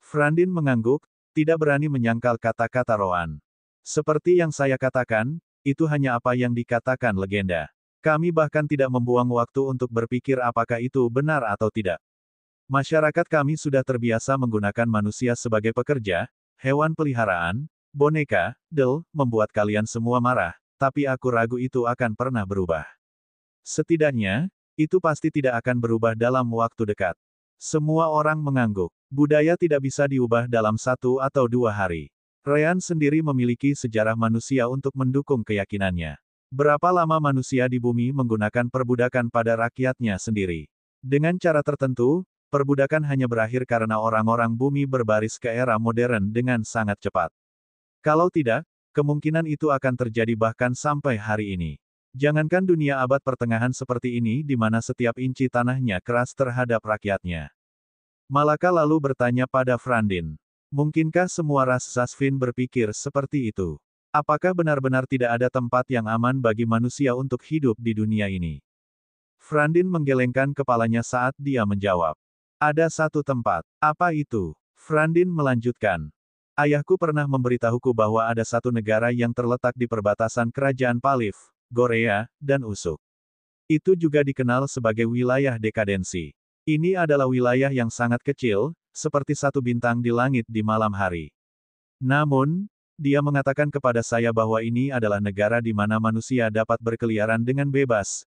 Frandin mengangguk, tidak berani menyangkal kata-kata Rowan. Seperti yang saya katakan, itu hanya apa yang dikatakan legenda. Kami bahkan tidak membuang waktu untuk berpikir apakah itu benar atau tidak. Masyarakat kami sudah terbiasa menggunakan manusia sebagai pekerja, hewan peliharaan, boneka, membuat kalian semua marah, tapi aku ragu itu akan pernah berubah. Setidaknya, itu pasti tidak akan berubah dalam waktu dekat. Semua orang mengangguk. Budaya tidak bisa diubah dalam 1 atau 2 hari. Ryan sendiri memiliki sejarah manusia untuk mendukung keyakinannya. Berapa lama manusia di bumi menggunakan perbudakan pada rakyatnya sendiri? Dengan cara tertentu, perbudakan hanya berakhir karena orang-orang bumi berbaris ke era modern dengan sangat cepat. Kalau tidak, kemungkinan itu akan terjadi bahkan sampai hari ini. Jangankan dunia abad pertengahan seperti ini di mana setiap inci tanahnya keras terhadap rakyatnya. Malaka lalu bertanya pada Frandin. Mungkinkah semua ras Zasvin berpikir seperti itu? Apakah benar-benar tidak ada tempat yang aman bagi manusia untuk hidup di dunia ini? Frandin menggelengkan kepalanya saat dia menjawab. Ada satu tempat. Apa itu? Frandin melanjutkan. Ayahku pernah memberitahuku bahwa ada satu negara yang terletak di perbatasan kerajaan Palif, Gorea, dan Usuk. Itu juga dikenal sebagai wilayah dekadensi. Ini adalah wilayah yang sangat kecil, seperti satu bintang di langit di malam hari. Namun, dia mengatakan kepada saya bahwa ini adalah negara di mana manusia dapat berkeliaran dengan bebas.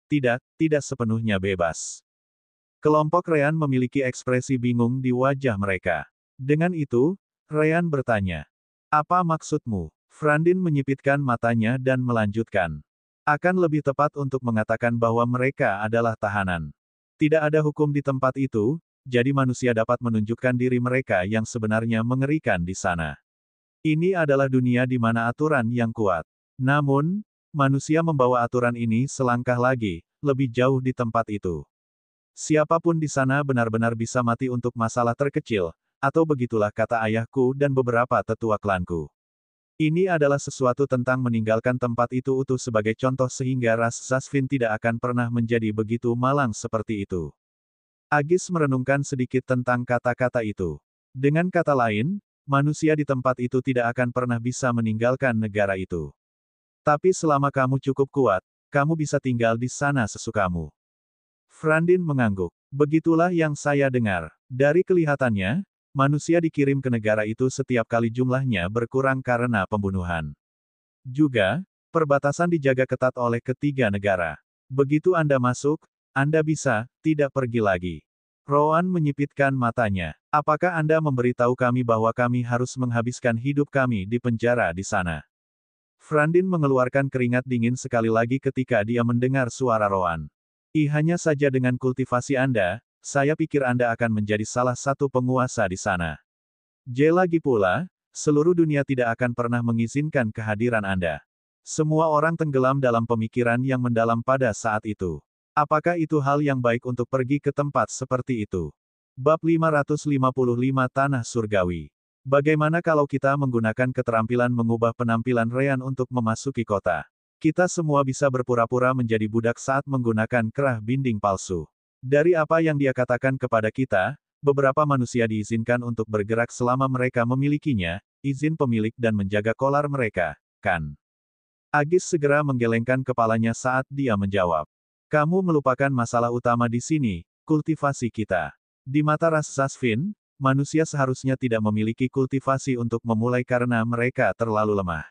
Tidak sepenuhnya bebas. Kelompok Ryan memiliki ekspresi bingung di wajah mereka. Dengan itu, Ryan bertanya, apa maksudmu? Frandin menyipitkan matanya dan melanjutkan. Akan lebih tepat untuk mengatakan bahwa mereka adalah tahanan. Tidak ada hukum di tempat itu, jadi manusia dapat menunjukkan diri mereka yang sebenarnya mengerikan di sana. Ini adalah dunia di mana aturan yang kuat. Namun, manusia membawa aturan ini selangkah lagi, lebih jauh di tempat itu. Siapapun di sana benar-benar bisa mati untuk masalah terkecil, atau begitulah kata ayahku dan beberapa tetua klanku. Ini adalah sesuatu tentang meninggalkan tempat itu utuh sebagai contoh sehingga ras Zasvin tidak akan pernah menjadi begitu malang seperti itu. Agis merenungkan sedikit tentang kata-kata itu. Dengan kata lain, manusia di tempat itu tidak akan pernah bisa meninggalkan negara itu. Tapi selama kamu cukup kuat, kamu bisa tinggal di sana sesukamu. Frandin mengangguk. Begitulah yang saya dengar. Dari kelihatannya, manusia dikirim ke negara itu setiap kali jumlahnya berkurang karena pembunuhan. Juga, perbatasan dijaga ketat oleh ketiga negara. Begitu Anda masuk, Anda bisa tidak pergi lagi. Rowan menyipitkan matanya. Apakah Anda memberitahu kami bahwa kami harus menghabiskan hidup kami di penjara di sana? Frandin mengeluarkan keringat dingin sekali lagi ketika dia mendengar suara Rowan. Hanya saja dengan kultivasi Anda, saya pikir Anda akan menjadi salah satu penguasa di sana. Lagi pula, seluruh dunia tidak akan pernah mengizinkan kehadiran Anda. Semua orang tenggelam dalam pemikiran yang mendalam pada saat itu. Apakah itu hal yang baik untuk pergi ke tempat seperti itu? Bab 555 Tanah Surgawi. Bagaimana kalau kita menggunakan keterampilan mengubah penampilan Ryan untuk memasuki kota? Kita semua bisa berpura-pura menjadi budak saat menggunakan kerah binding palsu. Dari apa yang dia katakan kepada kita, beberapa manusia diizinkan untuk bergerak selama mereka memilikinya, izin pemilik dan menjaga kolar mereka, kan? Agis segera menggelengkan kepalanya saat dia menjawab. Kamu melupakan masalah utama di sini, kultivasi kita. Di mata ras Zasvin, manusia seharusnya tidak memiliki kultivasi untuk memulai karena mereka terlalu lemah.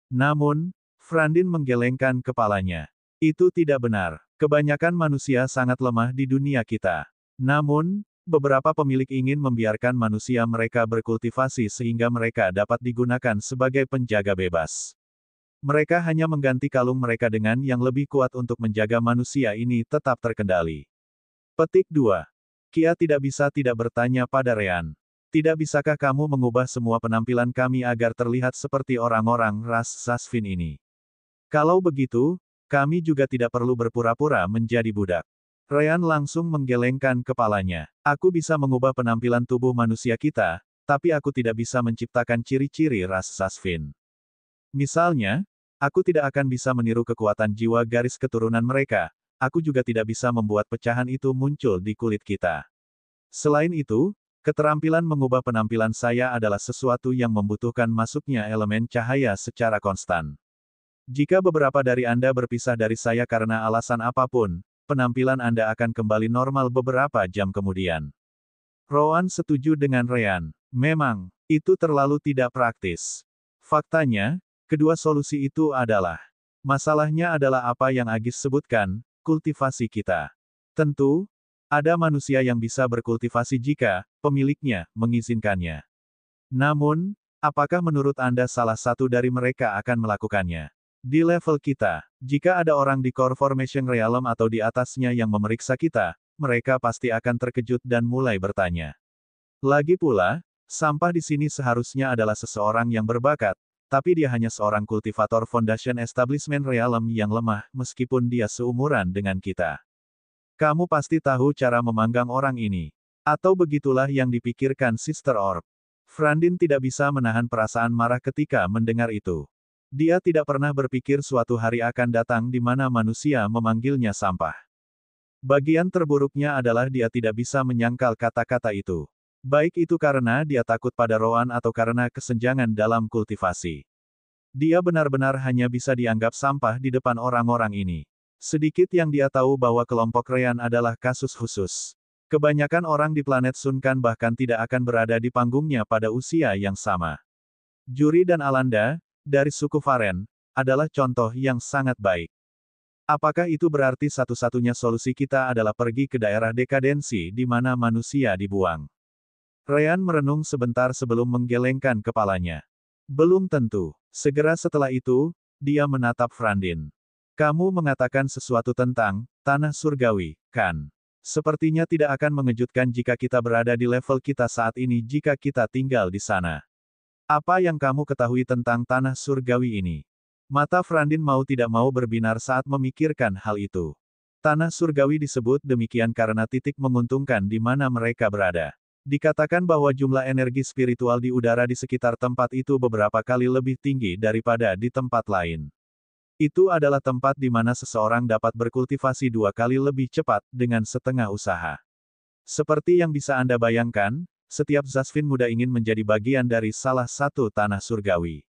Namun, Frandin menggelengkan kepalanya. Itu tidak benar. Kebanyakan manusia sangat lemah di dunia kita. Namun, beberapa pemilik ingin membiarkan manusia mereka berkultivasi sehingga mereka dapat digunakan sebagai penjaga bebas. Mereka hanya mengganti kalung mereka dengan yang lebih kuat untuk menjaga manusia ini tetap terkendali. Petik 2. Kia tidak bisa tidak bertanya pada Ryan. Tidak bisakah kamu mengubah semua penampilan kami agar terlihat seperti orang-orang ras Zasvin ini? Kalau begitu, kami juga tidak perlu berpura-pura menjadi budak. Ryan langsung menggelengkan kepalanya. Aku bisa mengubah penampilan tubuh manusia kita, tapi aku tidak bisa menciptakan ciri-ciri ras Zasvin. Misalnya, aku tidak akan bisa meniru kekuatan jiwa garis keturunan mereka, aku juga tidak bisa membuat pecahan itu muncul di kulit kita. Selain itu, keterampilan mengubah penampilan saya adalah sesuatu yang membutuhkan masuknya elemen cahaya secara konstan. Jika beberapa dari Anda berpisah dari saya karena alasan apapun, penampilan Anda akan kembali normal beberapa jam kemudian. Rowan setuju dengan Ryan. Memang, itu terlalu tidak praktis. Faktanya, kedua solusi itu adalah. Masalahnya adalah apa yang Agis sebutkan, kultivasi kita. Tentu, ada manusia yang bisa berkultivasi jika pemiliknya mengizinkannya. Namun, apakah menurut Anda salah satu dari mereka akan melakukannya? Di level kita, jika ada orang di Core Formation Realm atau di atasnya yang memeriksa kita, mereka pasti akan terkejut dan mulai bertanya. Lagi pula, sampah di sini seharusnya adalah seseorang yang berbakat, tapi dia hanya seorang kultivator Foundation Establishment Realm yang lemah meskipun dia seumuran dengan kita. Kamu pasti tahu cara memanggang orang ini. Atau begitulah yang dipikirkan Sister Orb. Frandin tidak bisa menahan perasaan marah ketika mendengar itu. Dia tidak pernah berpikir suatu hari akan datang di mana manusia memanggilnya sampah. Bagian terburuknya adalah dia tidak bisa menyangkal kata-kata itu. Baik itu karena dia takut pada Rowan atau karena kesenjangan dalam kultivasi. Dia benar-benar hanya bisa dianggap sampah di depan orang-orang ini. Sedikit yang dia tahu bahwa kelompok Ryan adalah kasus khusus. Kebanyakan orang di planet Sunkan bahkan tidak akan berada di panggungnya pada usia yang sama. Juri dan Alanda, dari suku Varen, adalah contoh yang sangat baik. Apakah itu berarti satu-satunya solusi kita adalah pergi ke daerah dekadensi di mana manusia dibuang? Ryan merenung sebentar sebelum menggelengkan kepalanya. Belum tentu. Segera setelah itu, dia menatap Frandin. Kamu mengatakan sesuatu tentang tanah surgawi, kan? Sepertinya tidak akan mengejutkan jika kita berada di level kita saat ini jika kita tinggal di sana. Apa yang kamu ketahui tentang tanah surgawi ini? Mata Frandin mau tidak mau berbinar saat memikirkan hal itu. Tanah surgawi disebut demikian karena titik menguntungkan di mana mereka berada. Dikatakan bahwa jumlah energi spiritual di udara di sekitar tempat itu beberapa kali lebih tinggi daripada di tempat lain. Itu adalah tempat di mana seseorang dapat berkultivasi 2 kali lebih cepat dengan setengah usaha. Seperti yang bisa Anda bayangkan, setiap Zasvin muda ingin menjadi bagian dari salah satu tanah surgawi.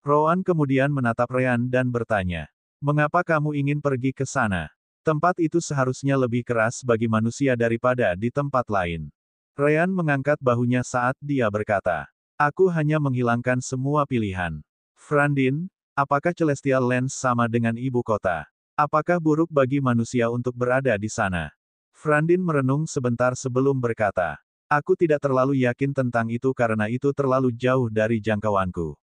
Rowan kemudian menatap Ryan dan bertanya, "Mengapa kamu ingin pergi ke sana? Tempat itu seharusnya lebih keras bagi manusia daripada di tempat lain." Ryan mengangkat bahunya saat dia berkata, "Aku hanya menghilangkan semua pilihan. Frandin, apakah Celestial Lands sama dengan ibu kota? Apakah buruk bagi manusia untuk berada di sana?" Frandin merenung sebentar sebelum berkata, "Aku tidak terlalu yakin tentang itu karena itu terlalu jauh dari jangkauanku.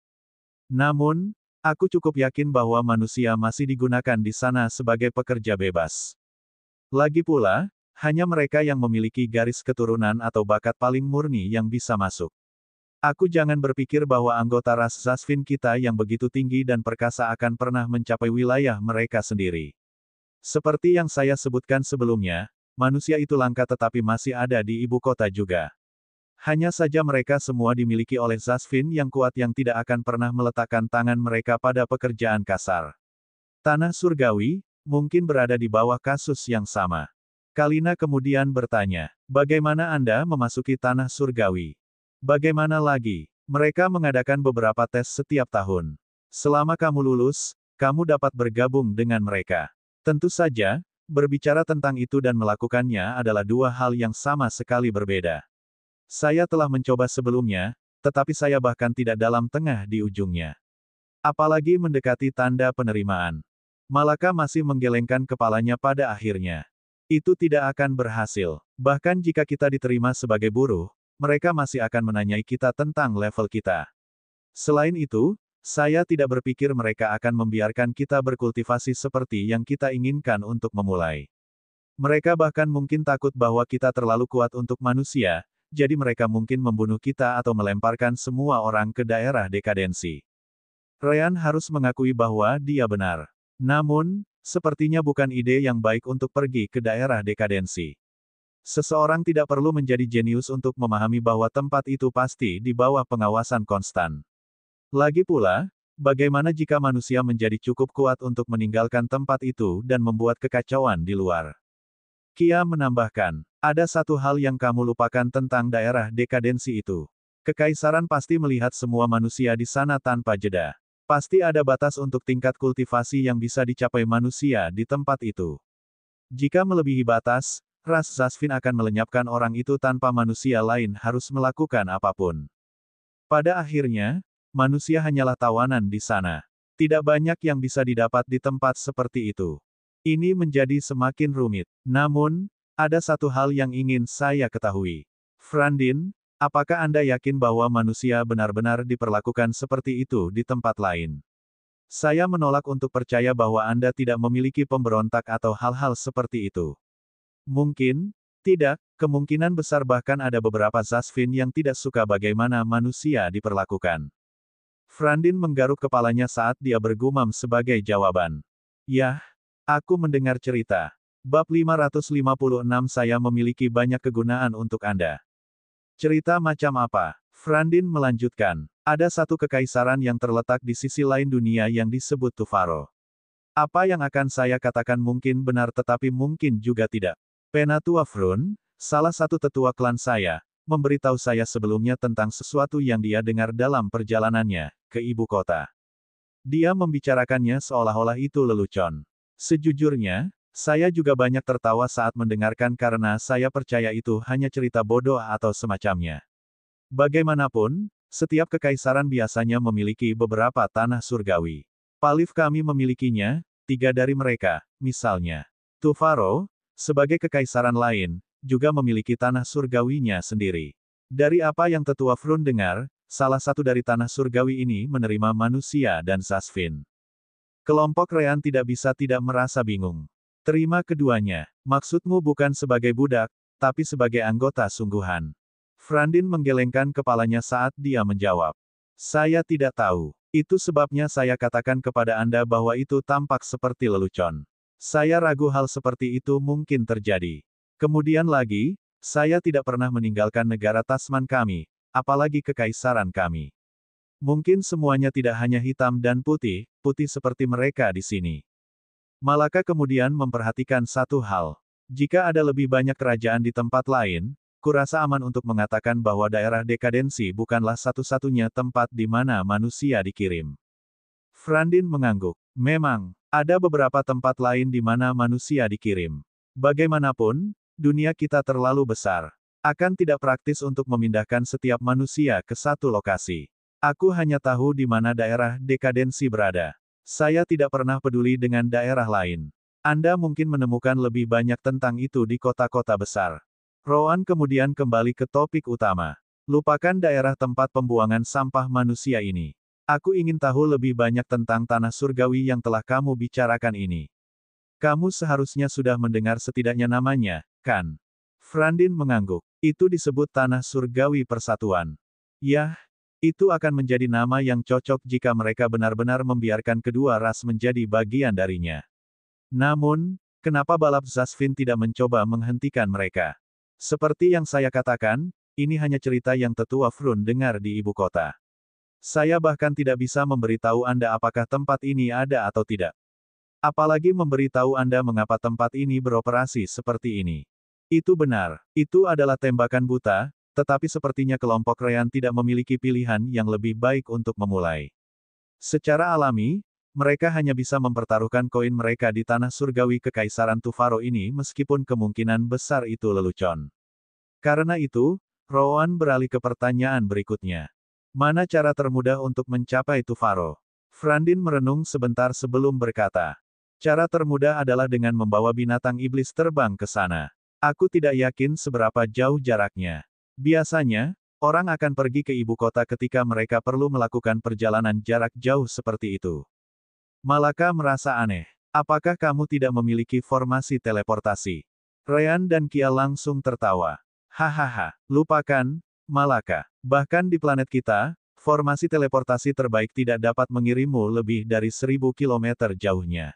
Namun, aku cukup yakin bahwa manusia masih digunakan di sana sebagai pekerja bebas. Lagi pula, hanya mereka yang memiliki garis keturunan atau bakat paling murni yang bisa masuk. Aku jangan berpikir bahwa anggota ras Zasvin kita yang begitu tinggi dan perkasa akan pernah mencapai wilayah mereka sendiri. Seperti yang saya sebutkan sebelumnya, manusia itu langka tetapi masih ada di ibu kota juga. Hanya saja mereka semua dimiliki oleh Zasvin yang kuat yang tidak akan pernah meletakkan tangan mereka pada pekerjaan kasar. Tanah surgawi, mungkin berada di bawah kasus yang sama." Kalina kemudian bertanya, "Bagaimana Anda memasuki tanah surgawi? Bagaimana lagi? Mereka mengadakan beberapa tes setiap tahun. Selama kamu lulus, kamu dapat bergabung dengan mereka." Tentu saja, berbicara tentang itu dan melakukannya adalah dua hal yang sama sekali berbeda. Saya telah mencoba sebelumnya, tetapi saya bahkan tidak dalam tengah di ujungnya. Apalagi mendekati tanda penerimaan. Malaka masih menggelengkan kepalanya pada akhirnya. Itu tidak akan berhasil. Bahkan jika kita diterima sebagai buruh, mereka masih akan menanyai kita tentang level kita. Selain itu, saya tidak berpikir mereka akan membiarkan kita berkultivasi seperti yang kita inginkan untuk memulai. Mereka bahkan mungkin takut bahwa kita terlalu kuat untuk manusia, jadi mereka mungkin membunuh kita atau melemparkan semua orang ke daerah dekadensi. Ryan harus mengakui bahwa dia benar. Namun, sepertinya bukan ide yang baik untuk pergi ke daerah dekadensi. Seseorang tidak perlu menjadi jenius untuk memahami bahwa tempat itu pasti di bawah pengawasan konstan. Lagi pula, bagaimana jika manusia menjadi cukup kuat untuk meninggalkan tempat itu dan membuat kekacauan di luar? Kia menambahkan, ada satu hal yang kamu lupakan tentang daerah dekadensi itu. Kekaisaran pasti melihat semua manusia di sana tanpa jeda. Pasti ada batas untuk tingkat kultivasi yang bisa dicapai manusia di tempat itu. Jika melebihi batas, ras Zasvin akan melenyapkan orang itu tanpa manusia lain harus melakukan apapun. Pada akhirnya, manusia hanyalah tawanan di sana. Tidak banyak yang bisa didapat di tempat seperti itu. Ini menjadi semakin rumit. Namun, ada satu hal yang ingin saya ketahui. Frandin, apakah Anda yakin bahwa manusia benar-benar diperlakukan seperti itu di tempat lain? Saya menolak untuk percaya bahwa Anda tidak memiliki pemberontak atau hal-hal seperti itu. Mungkin, tidak, kemungkinan besar bahkan ada beberapa Zasvin yang tidak suka bagaimana manusia diperlakukan. Frandin menggaruk kepalanya saat dia bergumam sebagai jawaban. Yah, aku mendengar cerita. Bab 556 saya memiliki banyak kegunaan untuk Anda. Cerita macam apa? Frandin melanjutkan. Ada satu kekaisaran yang terletak di sisi lain dunia yang disebut Tufaro. Apa yang akan saya katakan mungkin benar tetapi mungkin juga tidak. Penatua Frun, salah satu tetua klan saya, memberitahu saya sebelumnya tentang sesuatu yang dia dengar dalam perjalanannya ke ibu kota. Dia membicarakannya seolah-olah itu lelucon. Sejujurnya, saya juga banyak tertawa saat mendengarkan karena saya percaya itu hanya cerita bodoh atau semacamnya. Bagaimanapun, setiap kekaisaran biasanya memiliki beberapa tanah surgawi. Palif kami memilikinya, 3 dari mereka, misalnya. Tufaro, sebagai kekaisaran lain, juga memiliki tanah surgawinya sendiri. Dari apa yang tetua Frun dengar, salah satu dari tanah surgawi ini menerima manusia dan Zasvin. Kelompok Ryan tidak bisa tidak merasa bingung. Terima keduanya. Maksudmu bukan sebagai budak, tapi sebagai anggota sungguhan. Frandin menggelengkan kepalanya saat dia menjawab. Saya tidak tahu. Itu sebabnya saya katakan kepada Anda bahwa itu tampak seperti lelucon. Saya ragu hal seperti itu mungkin terjadi. Kemudian lagi, saya tidak pernah meninggalkan negara Tasman kami, apalagi kekaisaran kami. Mungkin semuanya tidak hanya hitam dan putih, putih seperti mereka di sini. Malaka kemudian memperhatikan satu hal. Jika ada lebih banyak kerajaan di tempat lain, kurasa aman untuk mengatakan bahwa daerah dekadensi bukanlah satu-satunya tempat di mana manusia dikirim. Frandin mengangguk. Memang, ada beberapa tempat lain di mana manusia dikirim. Bagaimanapun, dunia kita terlalu besar. Akan tidak praktis untuk memindahkan setiap manusia ke satu lokasi. Aku hanya tahu di mana daerah dekadensi berada. Saya tidak pernah peduli dengan daerah lain. Anda mungkin menemukan lebih banyak tentang itu di kota-kota besar. Rowan kemudian kembali ke topik utama. Lupakan daerah tempat pembuangan sampah manusia ini. Aku ingin tahu lebih banyak tentang tanah surgawi yang telah kamu bicarakan ini. Kamu seharusnya sudah mendengar setidaknya namanya, kan? Frandin mengangguk. Itu disebut tanah surgawi persatuan. Yah, itu akan menjadi nama yang cocok jika mereka benar-benar membiarkan kedua ras menjadi bagian darinya. Namun, kenapa balap Zasvin tidak mencoba menghentikan mereka? Seperti yang saya katakan, ini hanya cerita yang tetua Frun dengar di ibu kota. Saya bahkan tidak bisa memberitahu Anda apakah tempat ini ada atau tidak. Apalagi memberitahu Anda mengapa tempat ini beroperasi seperti ini. Itu benar, itu adalah tembakan buta, tetapi sepertinya kelompok Ryan tidak memiliki pilihan yang lebih baik untuk memulai. Secara alami, mereka hanya bisa mempertaruhkan koin mereka di tanah surgawi kekaisaran Tufaro ini meskipun kemungkinan besar itu lelucon. Karena itu, Rowan beralih ke pertanyaan berikutnya. Mana cara termudah untuk mencapai Tufaro? Frandin merenung sebentar sebelum berkata. Cara termudah adalah dengan membawa binatang iblis terbang ke sana. Aku tidak yakin seberapa jauh jaraknya. Biasanya, orang akan pergi ke ibu kota ketika mereka perlu melakukan perjalanan jarak jauh seperti itu. Malaka merasa aneh. Apakah kamu tidak memiliki formasi teleportasi? Ryan dan Kia langsung tertawa. Hahaha, lupakan, Malaka. Bahkan di planet kita, formasi teleportasi terbaik tidak dapat mengirimmu lebih dari 1000 kilometer jauhnya.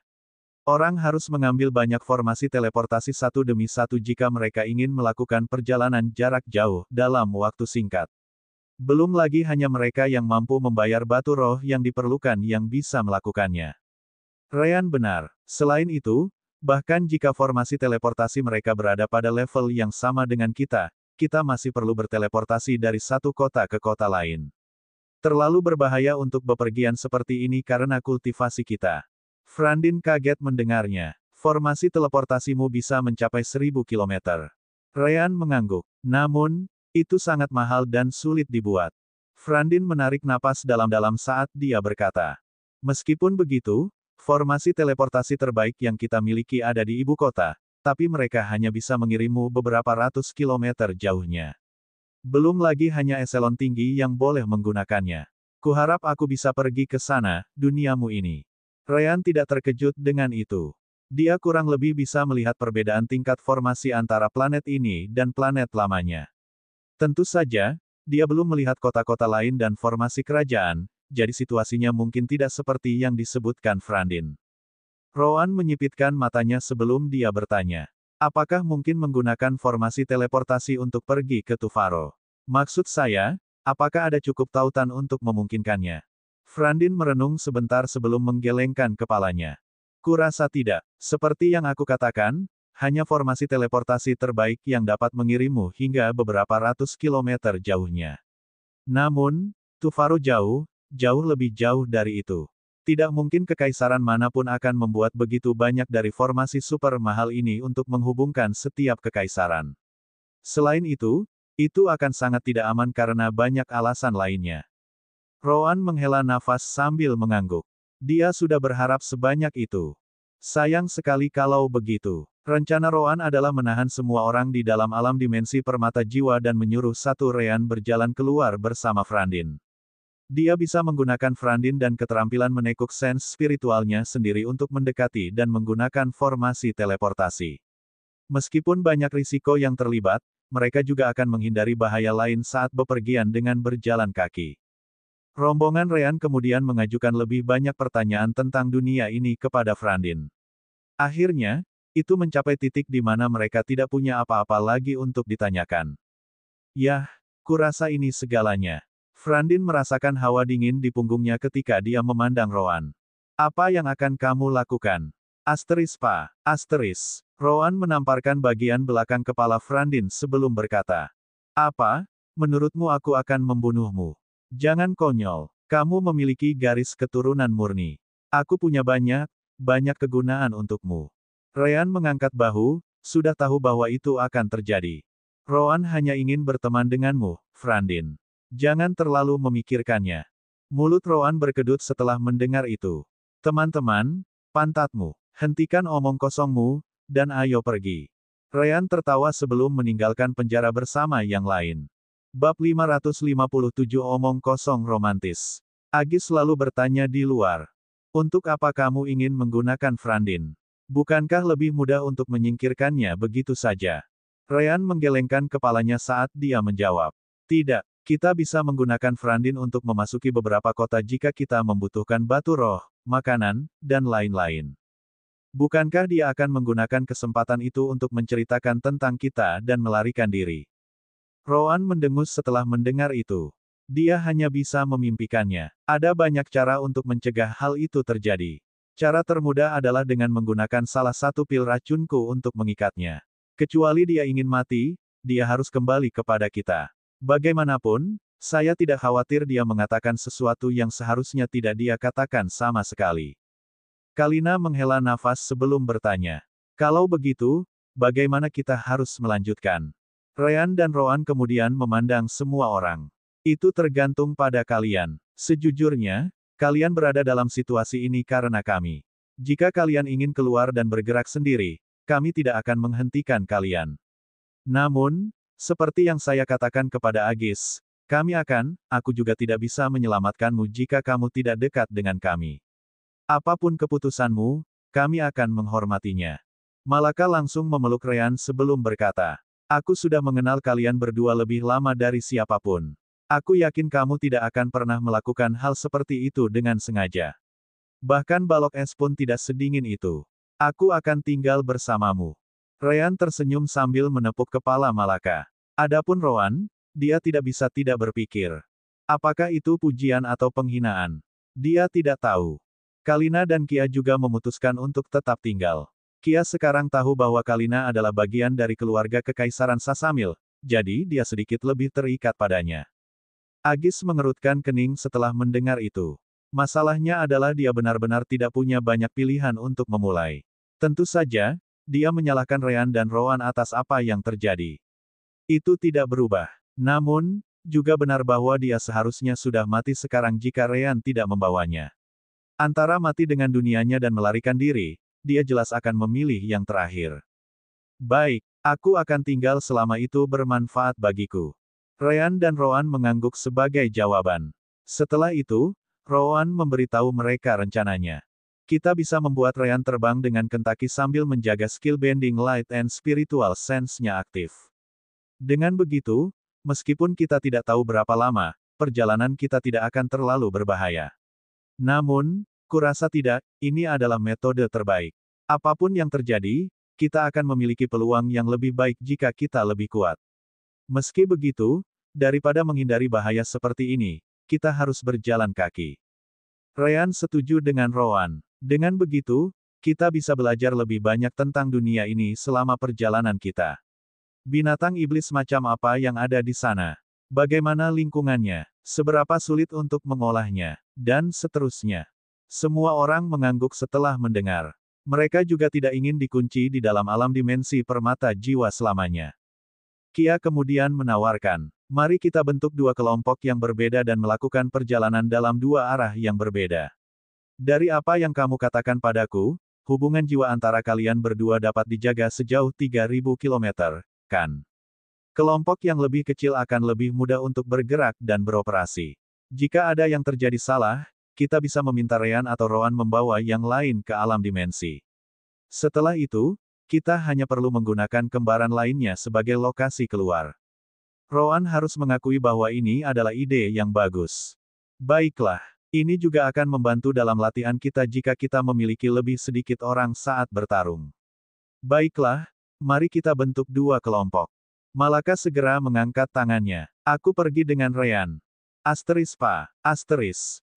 Orang harus mengambil banyak formasi teleportasi satu demi satu jika mereka ingin melakukan perjalanan jarak jauh dalam waktu singkat. Belum lagi hanya mereka yang mampu membayar batu roh yang diperlukan yang bisa melakukannya. Ryan benar. Selain itu, bahkan jika formasi teleportasi mereka berada pada level yang sama dengan kita masih perlu berteleportasi dari satu kota ke kota lain. Terlalu berbahaya untuk bepergian seperti ini karena kultivasi kita. Frandin kaget mendengarnya. Formasi teleportasimu bisa mencapai 1000 kilometer. Ryan mengangguk. Namun, itu sangat mahal dan sulit dibuat. Frandin menarik napas dalam-dalam saat dia berkata. Meskipun begitu, formasi teleportasi terbaik yang kita miliki ada di ibu kota, tapi mereka hanya bisa mengirimmu beberapa ratus kilometer jauhnya. Belum lagi hanya eselon tinggi yang boleh menggunakannya. Kuharap aku bisa pergi ke sana, duniamu ini. Ryan tidak terkejut dengan itu. Dia kurang lebih bisa melihat perbedaan tingkat formasi antara planet ini dan planet lamanya. Tentu saja, dia belum melihat kota-kota lain dan formasi kerajaan, jadi situasinya mungkin tidak seperti yang disebutkan Frandin. Rowan menyipitkan matanya sebelum dia bertanya. Apakah mungkin menggunakan formasi teleportasi untuk pergi ke Tufaro? Maksud saya, apakah ada cukup tautan untuk memungkinkannya? Frandin merenung sebentar sebelum menggelengkan kepalanya. Kurasa tidak. Seperti yang aku katakan, hanya formasi teleportasi terbaik yang dapat mengirimmu hingga beberapa ratus kilometer jauhnya. Namun, Tufaro jauh lebih jauh dari itu. Tidak mungkin kekaisaran manapun akan membuat begitu banyak dari formasi super mahal ini untuk menghubungkan setiap kekaisaran. Selain itu akan sangat tidak aman karena banyak alasan lainnya. Rowan menghela nafas sambil mengangguk. Dia sudah berharap sebanyak itu. Sayang sekali kalau begitu. Rencana Rowan adalah menahan semua orang di dalam alam dimensi permata jiwa dan menyuruh satu Ryan berjalan keluar bersama Frandin. Dia bisa menggunakan Frandin dan keterampilan menekuk sense spiritualnya sendiri untuk mendekati dan menggunakan formasi teleportasi. Meskipun banyak risiko yang terlibat, mereka juga akan menghindari bahaya lain saat bepergian dengan berjalan kaki. Rombongan Ryan kemudian mengajukan lebih banyak pertanyaan tentang dunia ini kepada Frandin. Akhirnya, itu mencapai titik di mana mereka tidak punya apa-apa lagi untuk ditanyakan. Yah, kurasa ini segalanya. Frandin merasakan hawa dingin di punggungnya ketika dia memandang Rowan. Apa yang akan kamu lakukan? Rowan menamparkan bagian belakang kepala Frandin sebelum berkata. Apa? Menurutmu aku akan membunuhmu? Jangan konyol. Kamu memiliki garis keturunan murni. Aku punya banyak kegunaan untukmu. Ryan mengangkat bahu, sudah tahu bahwa itu akan terjadi. Rowan hanya ingin berteman denganmu, Frandin. Jangan terlalu memikirkannya. Mulut Rowan berkedut setelah mendengar itu. Teman-teman, pantatmu, hentikan omong kosongmu, dan ayo pergi. Ryan tertawa sebelum meninggalkan penjara bersama yang lain. Bab 557 Omong Kosong Romantis. Agis selalu bertanya di luar. Untuk apa kamu ingin menggunakan Frandin? Bukankah lebih mudah untuk menyingkirkannya begitu saja? Ryan menggelengkan kepalanya saat dia menjawab. Tidak. Kita bisa menggunakan Frandin untuk memasuki beberapa kota jika kita membutuhkan batu roh, makanan, dan lain-lain. Bukankah dia akan menggunakan kesempatan itu untuk menceritakan tentang kita dan melarikan diri? Rowan mendengus setelah mendengar itu. Dia hanya bisa memimpikannya. Ada banyak cara untuk mencegah hal itu terjadi. Cara termudah adalah dengan menggunakan salah satu pil racunku untuk mengikatnya. Kecuali dia ingin mati, dia harus kembali kepada kita. Bagaimanapun, saya tidak khawatir dia mengatakan sesuatu yang seharusnya tidak dia katakan sama sekali. Kalina menghela nafas sebelum bertanya. Kalau begitu, bagaimana kita harus melanjutkan? Ryan dan Rowan kemudian memandang semua orang. Itu tergantung pada kalian. Sejujurnya, kalian berada dalam situasi ini karena kami. Jika kalian ingin keluar dan bergerak sendiri, kami tidak akan menghentikan kalian. Namun, seperti yang saya katakan kepada Agis, aku juga tidak bisa menyelamatkanmu jika kamu tidak dekat dengan kami. Apapun keputusanmu, kami akan menghormatinya. Malaka langsung memeluk Ryan sebelum berkata. Aku sudah mengenal kalian berdua lebih lama dari siapapun. Aku yakin kamu tidak akan pernah melakukan hal seperti itu dengan sengaja. Bahkan balok es pun tidak sedingin itu. Aku akan tinggal bersamamu. Ryan tersenyum sambil menepuk kepala Malaka. Adapun Rowan, dia tidak bisa tidak berpikir. Apakah itu pujian atau penghinaan? Dia tidak tahu. Kalina dan Kia juga memutuskan untuk tetap tinggal. Kia sekarang tahu bahwa Kalina adalah bagian dari keluarga Kekaisaran Sasamil, jadi dia sedikit lebih terikat padanya. Agis mengerutkan kening setelah mendengar itu. Masalahnya adalah dia benar-benar tidak punya banyak pilihan untuk memulai. Tentu saja, dia menyalahkan Ryan dan Rowan atas apa yang terjadi. Itu tidak berubah. Namun, juga benar bahwa dia seharusnya sudah mati sekarang jika Ryan tidak membawanya. Antara mati dengan dunianya dan melarikan diri, dia jelas akan memilih yang terakhir. Baik, aku akan tinggal selama itu bermanfaat bagiku. Ryan dan Rowan mengangguk sebagai jawaban. Setelah itu, Rowan memberitahu mereka rencananya. Kita bisa membuat Ryan terbang dengan kentaki sambil menjaga skill bending light and spiritual sense-nya aktif. Dengan begitu, meskipun kita tidak tahu berapa lama, perjalanan kita tidak akan terlalu berbahaya. Namun, kurasa tidak, ini adalah metode terbaik. Apapun yang terjadi, kita akan memiliki peluang yang lebih baik jika kita lebih kuat. Meski begitu, daripada menghindari bahaya seperti ini, kita harus berjalan kaki. Ryan setuju dengan Rowan. Dengan begitu, kita bisa belajar lebih banyak tentang dunia ini selama perjalanan kita. Binatang iblis macam apa yang ada di sana? Bagaimana lingkungannya? Seberapa sulit untuk mengolahnya? Dan seterusnya. Semua orang mengangguk setelah mendengar. Mereka juga tidak ingin dikunci di dalam alam dimensi permata jiwa selamanya. Kia kemudian menawarkan, mari kita bentuk dua kelompok yang berbeda dan melakukan perjalanan dalam dua arah yang berbeda. Dari apa yang kamu katakan padaku, hubungan jiwa antara kalian berdua dapat dijaga sejauh 3.000 km, kan? Kelompok yang lebih kecil akan lebih mudah untuk bergerak dan beroperasi. Jika ada yang terjadi salah, kita bisa meminta Ryan atau Rowan membawa yang lain ke alam dimensi. Setelah itu, kita hanya perlu menggunakan kembaran lainnya sebagai lokasi keluar. Rowan harus mengakui bahwa ini adalah ide yang bagus. Baiklah, ini juga akan membantu dalam latihan kita jika kita memiliki lebih sedikit orang saat bertarung. Baiklah, mari kita bentuk dua kelompok. Malaka segera mengangkat tangannya. Aku pergi dengan Ryan. Asteris.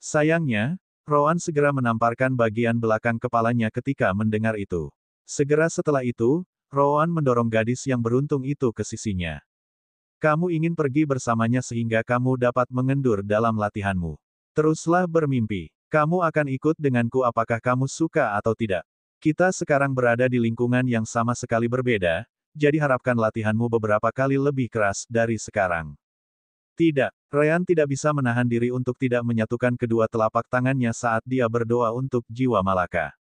Sayangnya, Rowan segera menamparkan bagian belakang kepalanya ketika mendengar itu. Segera setelah itu, Rowan mendorong gadis yang beruntung itu ke sisinya. Kamu ingin pergi bersamanya sehingga kamu dapat mengendur dalam latihanmu. Teruslah bermimpi. Kamu akan ikut denganku apakah kamu suka atau tidak. Kita sekarang berada di lingkungan yang sama sekali berbeda, jadi harapkan latihanmu beberapa kali lebih keras dari sekarang. Tidak, Ryan tidak bisa menahan diri untuk tidak menyatukan kedua telapak tangannya saat dia berdoa untuk jiwa Malaka.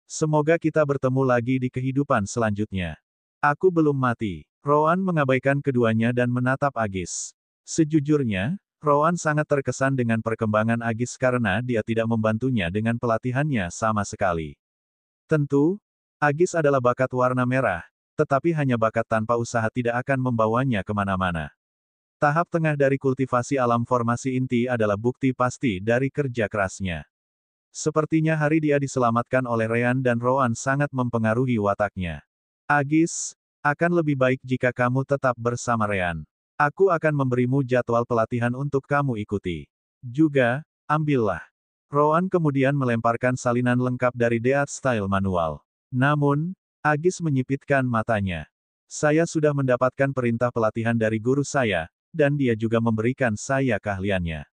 Semoga kita bertemu lagi di kehidupan selanjutnya. Aku belum mati. Rowan mengabaikan keduanya dan menatap Agis. Sejujurnya, Rowan sangat terkesan dengan perkembangan Agis karena dia tidak membantunya dengan pelatihannya sama sekali. Tentu, Agis adalah bakat warna merah, tetapi hanya bakat tanpa usaha tidak akan membawanya kemana-mana. Tahap tengah dari kultivasi alam formasi inti adalah bukti pasti dari kerja kerasnya. Sepertinya hari dia diselamatkan oleh Ryan dan Rowan sangat mempengaruhi wataknya. Agis, akan lebih baik jika kamu tetap bersama Ryan. Aku akan memberimu jadwal pelatihan untuk kamu ikuti. Juga, ambillah. Rowan kemudian melemparkan salinan lengkap dari The Art Style Manual. Namun, Agis menyipitkan matanya. Saya sudah mendapatkan perintah pelatihan dari guru saya, dan dia juga memberikan saya keahliannya.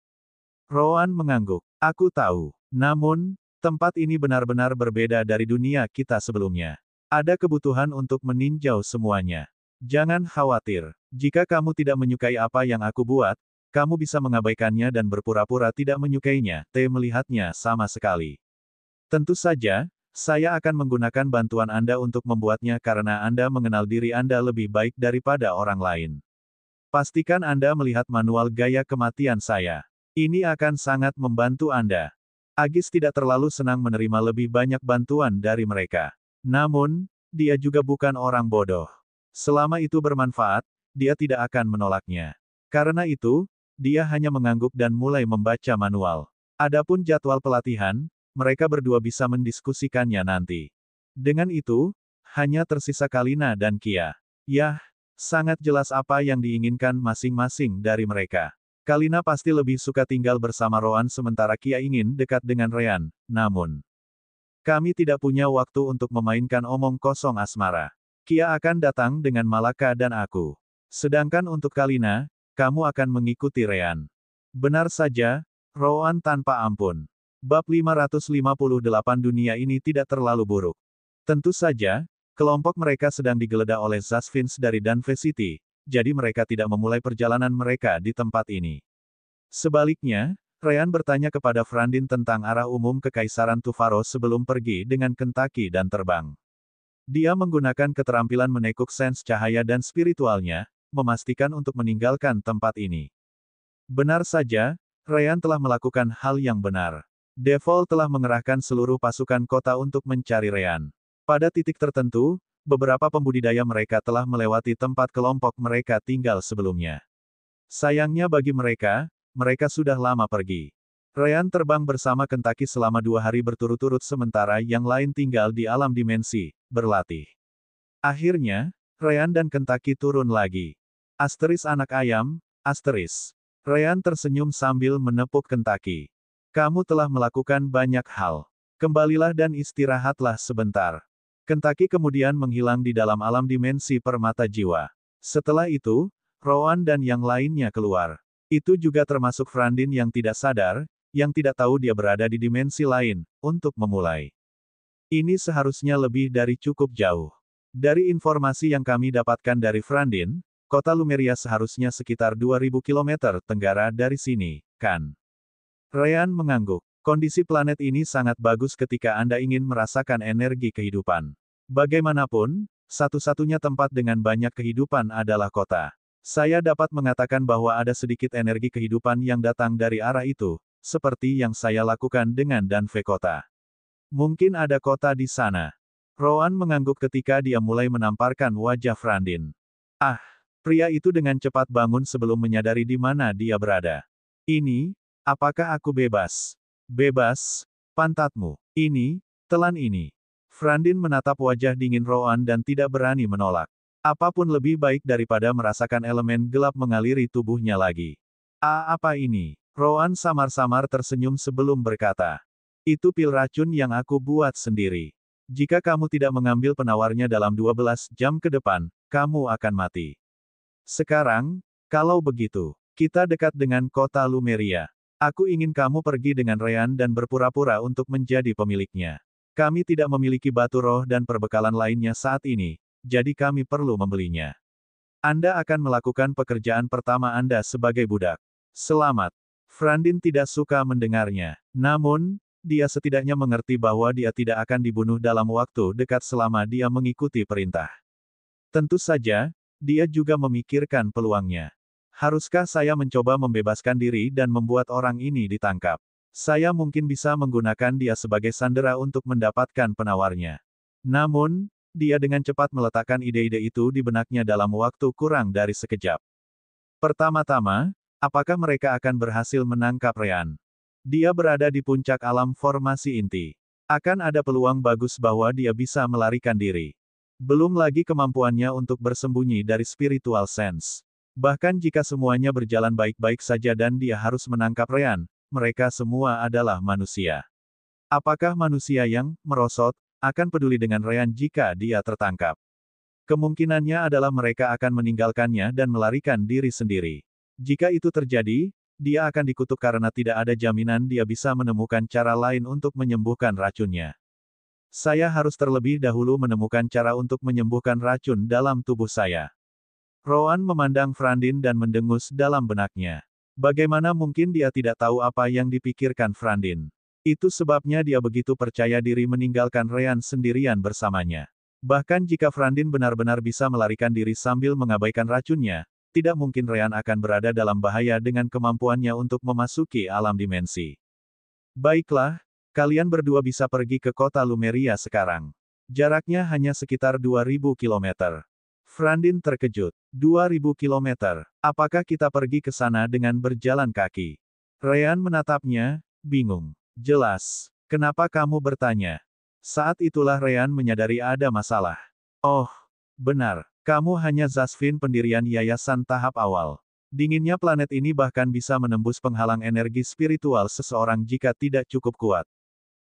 Rowan mengangguk. Aku tahu. Namun, tempat ini benar-benar berbeda dari dunia kita sebelumnya. Ada kebutuhan untuk meninjau semuanya. Jangan khawatir. Jika kamu tidak menyukai apa yang aku buat, kamu bisa mengabaikannya dan berpura-pura tidak menyukainya, melihatnya sama sekali. Tentu saja, saya akan menggunakan bantuan Anda untuk membuatnya karena Anda mengenal diri Anda lebih baik daripada orang lain. Pastikan Anda melihat manual gaya kematian saya. Ini akan sangat membantu Anda. Agis tidak terlalu senang menerima lebih banyak bantuan dari mereka. Namun, dia juga bukan orang bodoh. Selama itu bermanfaat, dia tidak akan menolaknya. Karena itu, dia hanya mengangguk dan mulai membaca manual. Adapun jadwal pelatihan, mereka berdua bisa mendiskusikannya nanti. Dengan itu, hanya tersisa Kalina dan Kia. Yah, sangat jelas apa yang diinginkan masing-masing dari mereka. Kalina pasti lebih suka tinggal bersama Roan sementara Kia ingin dekat dengan Ryan, namun kami tidak punya waktu untuk memainkan omong kosong asmara. Kia akan datang dengan Malaka dan aku. Sedangkan untuk Kalina, kamu akan mengikuti Ryan. Benar saja, Roan tanpa ampun. Bab 558 dunia ini tidak terlalu buruk. Tentu saja, kelompok mereka sedang digeledah oleh Zasvins dari Danve City, jadi mereka tidak memulai perjalanan mereka di tempat ini. Sebaliknya, Ryan bertanya kepada Frandin tentang arah umum Kekaisaran Tufaro sebelum pergi dengan Kentucky dan terbang. Dia menggunakan keterampilan menekuk sens cahaya dan spiritualnya, memastikan untuk meninggalkan tempat ini. Benar saja, Ryan telah melakukan hal yang benar. Devol telah mengerahkan seluruh pasukan kota untuk mencari Ryan. Pada titik tertentu, beberapa pembudidaya mereka telah melewati tempat kelompok mereka tinggal sebelumnya. Sayangnya bagi mereka, mereka sudah lama pergi. Ryan terbang bersama Kentucky selama 2 hari berturut-turut sementara yang lain tinggal di alam dimensi, berlatih. Akhirnya, Ryan dan Kentucky turun lagi. Asteris anak ayam, asteris. Ryan tersenyum sambil menepuk Kentucky. Kamu telah melakukan banyak hal. Kembalilah dan istirahatlah sebentar. Kentucky kemudian menghilang di dalam alam dimensi permata jiwa. Setelah itu, Roan dan yang lainnya keluar. Itu juga termasuk Frandin yang tidak sadar, yang tidak tahu dia berada di dimensi lain, untuk memulai. Ini seharusnya lebih dari cukup jauh. Dari informasi yang kami dapatkan dari Frandin, kota Lumeria seharusnya sekitar 2000 km tenggara dari sini, kan? Ryan mengangguk. Kondisi planet ini sangat bagus ketika Anda ingin merasakan energi kehidupan. Bagaimanapun, satu-satunya tempat dengan banyak kehidupan adalah kota. Saya dapat mengatakan bahwa ada sedikit energi kehidupan yang datang dari arah itu, seperti yang saya lakukan dengan Danve Kota. Mungkin ada kota di sana. Roan mengangguk ketika dia mulai menamparkan wajah Frandin. Ah, pria itu dengan cepat bangun sebelum menyadari di mana dia berada. Ini, apakah aku bebas? Bebas, pantatmu. Ini, telan ini. Frandin menatap wajah dingin Roan dan tidak berani menolak. Apapun lebih baik daripada merasakan elemen gelap mengaliri tubuhnya lagi. Apa ini? Roan samar-samar tersenyum sebelum berkata. Itu pil racun yang aku buat sendiri. Jika kamu tidak mengambil penawarnya dalam 12 jam ke depan, kamu akan mati. Sekarang, kalau begitu, kita dekat dengan kota Lumeria. Aku ingin kamu pergi dengan Ryan dan berpura-pura untuk menjadi pemiliknya. Kami tidak memiliki batu roh dan perbekalan lainnya saat ini, jadi kami perlu membelinya. Anda akan melakukan pekerjaan pertama Anda sebagai budak. Selamat. Frandin tidak suka mendengarnya. Namun, dia setidaknya mengerti bahwa dia tidak akan dibunuh dalam waktu dekat selama dia mengikuti perintah. Tentu saja, dia juga memikirkan peluangnya. Haruskah saya mencoba membebaskan diri dan membuat orang ini ditangkap? Saya mungkin bisa menggunakan dia sebagai sandera untuk mendapatkan penawarnya. Namun, dia dengan cepat meletakkan ide-ide itu di benaknya dalam waktu kurang dari sekejap. Pertama-tama, apakah mereka akan berhasil menangkap Ryan? Dia berada di puncak alam formasi inti. Akan ada peluang bagus bahwa dia bisa melarikan diri. Belum lagi kemampuannya untuk bersembunyi dari spiritual sense. Bahkan jika semuanya berjalan baik-baik saja dan dia harus menangkap Ryan, mereka semua adalah manusia. Apakah manusia yang merosot akan peduli dengan Ryan jika dia tertangkap? Kemungkinannya adalah mereka akan meninggalkannya dan melarikan diri sendiri. Jika itu terjadi, dia akan dikutuk karena tidak ada jaminan dia bisa menemukan cara lain untuk menyembuhkan racunnya. Saya harus terlebih dahulu menemukan cara untuk menyembuhkan racun dalam tubuh saya. Roan memandang Frandin dan mendengus dalam benaknya. Bagaimana mungkin dia tidak tahu apa yang dipikirkan Frandin? Itu sebabnya dia begitu percaya diri meninggalkan Ryan sendirian bersamanya. Bahkan jika Frandin benar-benar bisa melarikan diri sambil mengabaikan racunnya, tidak mungkin Ryan akan berada dalam bahaya dengan kemampuannya untuk memasuki alam dimensi. Baiklah, kalian berdua bisa pergi ke kota Lumeria sekarang. Jaraknya hanya sekitar 2000 km. Frandin terkejut. 2000 kilometer. Apakah kita pergi ke sana dengan berjalan kaki? Ryan menatapnya, bingung. Jelas. Kenapa kamu bertanya? Saat itulah Ryan menyadari ada masalah. Oh, benar. Kamu hanya Zasvin pendirian yayasan tahap awal. Dinginnya planet ini bahkan bisa menembus penghalang energi spiritual seseorang jika tidak cukup kuat.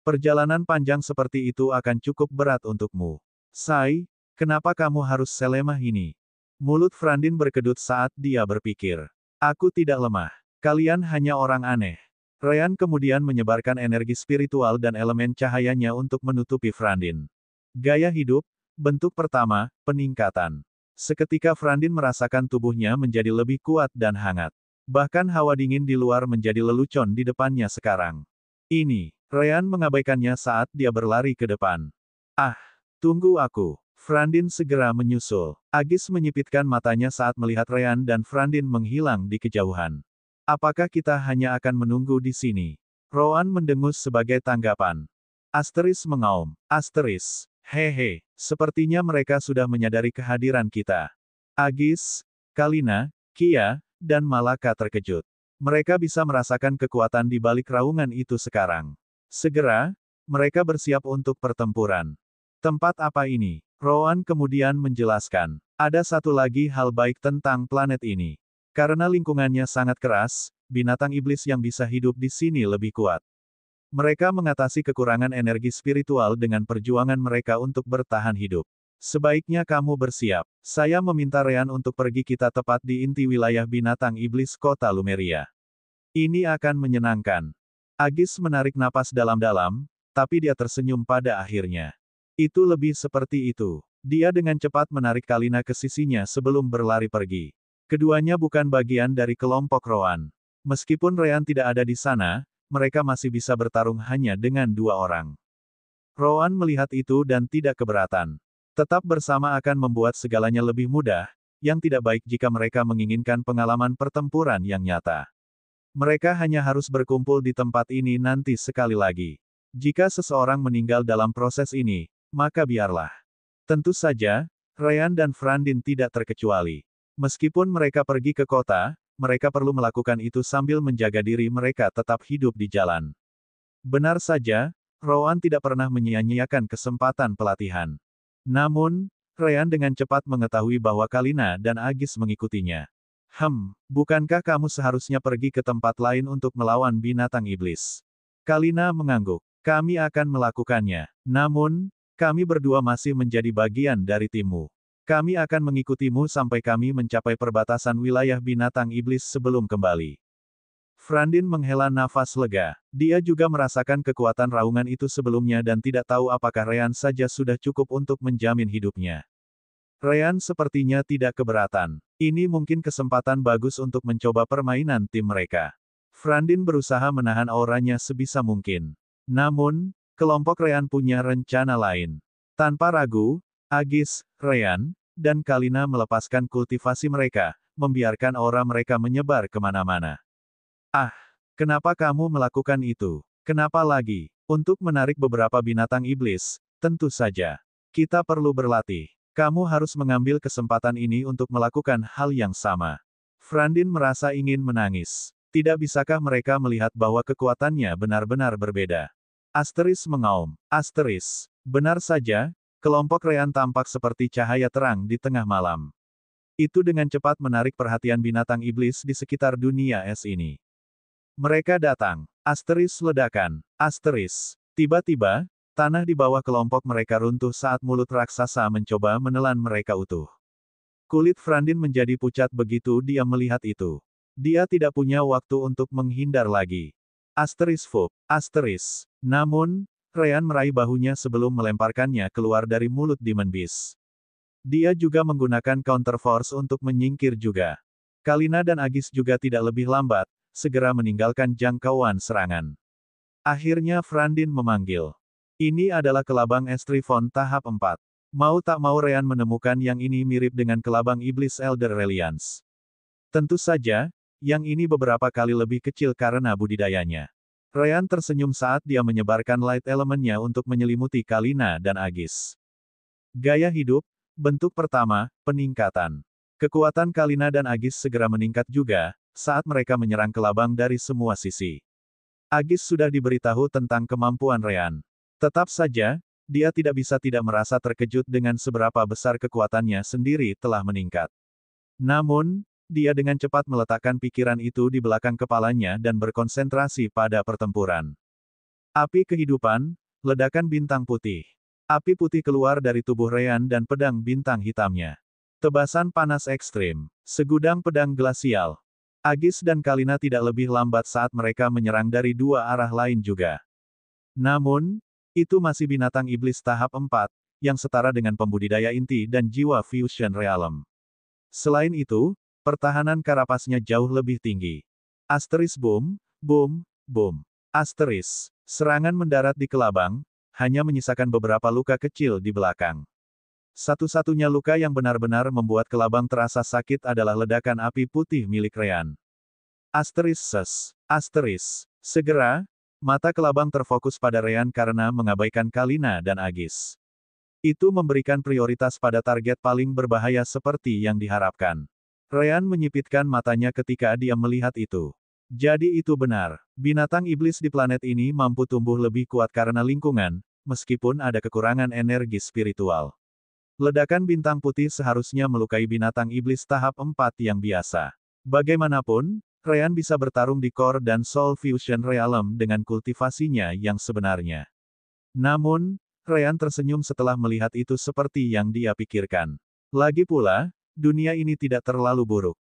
Perjalanan panjang seperti itu akan cukup berat untukmu. Sai, kenapa kamu harus selemah ini? Mulut Frandin berkedut saat dia berpikir. Aku tidak lemah. Kalian hanya orang aneh. Ryan kemudian menyebarkan energi spiritual dan elemen cahayanya untuk menutupi Frandin. Gaya hidup, bentuk pertama, peningkatan. Seketika Frandin merasakan tubuhnya menjadi lebih kuat dan hangat. Bahkan hawa dingin di luar menjadi lelucon di depannya sekarang. Ini, Ryan mengabaikannya saat dia berlari ke depan. Ah, tunggu aku. Frandin segera menyusul. Agis menyipitkan matanya saat melihat Ryan dan Frandin menghilang di kejauhan. Apakah kita hanya akan menunggu di sini? Rowan mendengus sebagai tanggapan. Asteris mengaum. Asteris. Hehe, sepertinya mereka sudah menyadari kehadiran kita. Agis, Kalina, Kia, dan Malaka terkejut. Mereka bisa merasakan kekuatan di balik raungan itu sekarang. Segera, mereka bersiap untuk pertempuran. Tempat apa ini? Rowan kemudian menjelaskan. Ada satu lagi hal baik tentang planet ini. Karena lingkungannya sangat keras, binatang iblis yang bisa hidup di sini lebih kuat. Mereka mengatasi kekurangan energi spiritual dengan perjuangan mereka untuk bertahan hidup. Sebaiknya kamu bersiap. Saya meminta Ryan untuk pergi kita tepat di inti wilayah binatang iblis kota Lumeria. Ini akan menyenangkan. Agis menarik napas dalam-dalam, tapi dia tersenyum pada akhirnya. Itu lebih seperti itu. Dia dengan cepat menarik Kalina ke sisinya sebelum berlari pergi. Keduanya bukan bagian dari kelompok Rowan. Meskipun Ryan tidak ada di sana, mereka masih bisa bertarung hanya dengan 2 orang. Rowan melihat itu dan tidak keberatan. Tetap bersama akan membuat segalanya lebih mudah, yang tidak baik jika mereka menginginkan pengalaman pertempuran yang nyata. Mereka hanya harus berkumpul di tempat ini nanti sekali lagi. Jika seseorang meninggal dalam proses ini, maka biarlah. Tentu saja, Ryan dan Frandin tidak terkecuali. Meskipun mereka pergi ke kota, mereka perlu melakukan itu sambil menjaga diri mereka tetap hidup di jalan. Benar saja, Rowan tidak pernah menyia-nyiakan kesempatan pelatihan. Namun, Ryan dengan cepat mengetahui bahwa Kalina dan Agis mengikutinya. Bukankah kamu seharusnya pergi ke tempat lain untuk melawan binatang iblis? Kalina mengangguk. Kami akan melakukannya. Namun, kami berdua masih menjadi bagian dari timmu. Kami akan mengikutimu sampai kami mencapai perbatasan wilayah binatang iblis sebelum kembali. Frandin menghela nafas lega. Dia juga merasakan kekuatan raungan itu sebelumnya dan tidak tahu apakah Ryan saja sudah cukup untuk menjamin hidupnya. Ryan sepertinya tidak keberatan. Ini mungkin kesempatan bagus untuk mencoba permainan tim mereka. Frandin berusaha menahan auranya sebisa mungkin. Namun, kelompok Ryan punya rencana lain. Tanpa ragu, Agis, Ryan, dan Kalina melepaskan kultivasi mereka, membiarkan aura mereka menyebar kemana-mana. Ah, kenapa kamu melakukan itu? Kenapa lagi? Untuk menarik beberapa binatang iblis, tentu saja. Kita perlu berlatih. Kamu harus mengambil kesempatan ini untuk melakukan hal yang sama. Frandin merasa ingin menangis. Tidak bisakah mereka melihat bahwa kekuatannya benar-benar berbeda? Asteris mengaum. Asteris. Benar saja, kelompok Ryan tampak seperti cahaya terang di tengah malam. Itu dengan cepat menarik perhatian binatang iblis di sekitar dunia es ini. Mereka datang. Asteris ledakan. Asteris. Tiba-tiba, tanah di bawah kelompok mereka runtuh saat mulut raksasa mencoba menelan mereka utuh. Kulit Frandin menjadi pucat begitu dia melihat itu. Dia tidak punya waktu untuk menghindar lagi. Asteris Fup. Asteris. Namun, Ryan meraih bahunya sebelum melemparkannya keluar dari mulut Demon Beast. Dia juga menggunakan counter force untuk menyingkir juga. Kalina dan Agis juga tidak lebih lambat, segera meninggalkan jangkauan serangan. Akhirnya Frandin memanggil. Ini adalah kelabang Estrifon tahap 4. Mau tak mau Ryan menemukan yang ini mirip dengan kelabang iblis Elder Reliance. Tentu saja, yang ini beberapa kali lebih kecil karena budidayanya. Ryan tersenyum saat dia menyebarkan light elemennya untuk menyelimuti Kalina dan Agis. Gaya hidup, Bentuk pertama, peningkatan. Kekuatan Kalina dan Agis segera meningkat juga, saat mereka menyerang Kelabang dari semua sisi. Agis sudah diberitahu tentang kemampuan Rean. Tetap saja, dia tidak bisa tidak merasa terkejut dengan seberapa besar kekuatannya sendiri telah meningkat. Namun, dia dengan cepat meletakkan pikiran itu di belakang kepalanya dan berkonsentrasi pada pertempuran. Api kehidupan, ledakan bintang putih. Api putih keluar dari tubuh Rean dan pedang bintang hitamnya. Tebasan panas ekstrim. Segudang pedang glasial. Agis dan Kalina tidak lebih lambat saat mereka menyerang dari dua arah lain juga. Namun, itu masih binatang iblis tahap 4, yang setara dengan pembudidaya inti dan jiwa Fusion Realm. Selain itu, pertahanan karapasnya jauh lebih tinggi. Asteris boom, boom, boom. Asteris. Serangan mendarat di Kelabang, hanya menyisakan beberapa luka kecil di belakang. Satu-satunya luka yang benar-benar membuat Kelabang terasa sakit adalah ledakan api putih milik Rean. Asteris ses. Asteris. Segera, mata Kelabang terfokus pada Rean karena mengabaikan Kalina dan Agis. Itu memberikan prioritas pada target paling berbahaya seperti yang diharapkan. Rean menyipitkan matanya ketika dia melihat itu. Jadi itu benar. Binatang iblis di planet ini mampu tumbuh lebih kuat karena lingkungan, meskipun ada kekurangan energi spiritual. Ledakan bintang putih seharusnya melukai binatang iblis tahap 4 yang biasa. Bagaimanapun, Rean bisa bertarung di Core dan Soul Fusion Realm dengan kultivasinya yang sebenarnya. Namun, Rean tersenyum setelah melihat itu seperti yang dia pikirkan. Lagi pula, dunia ini tidak terlalu buruk.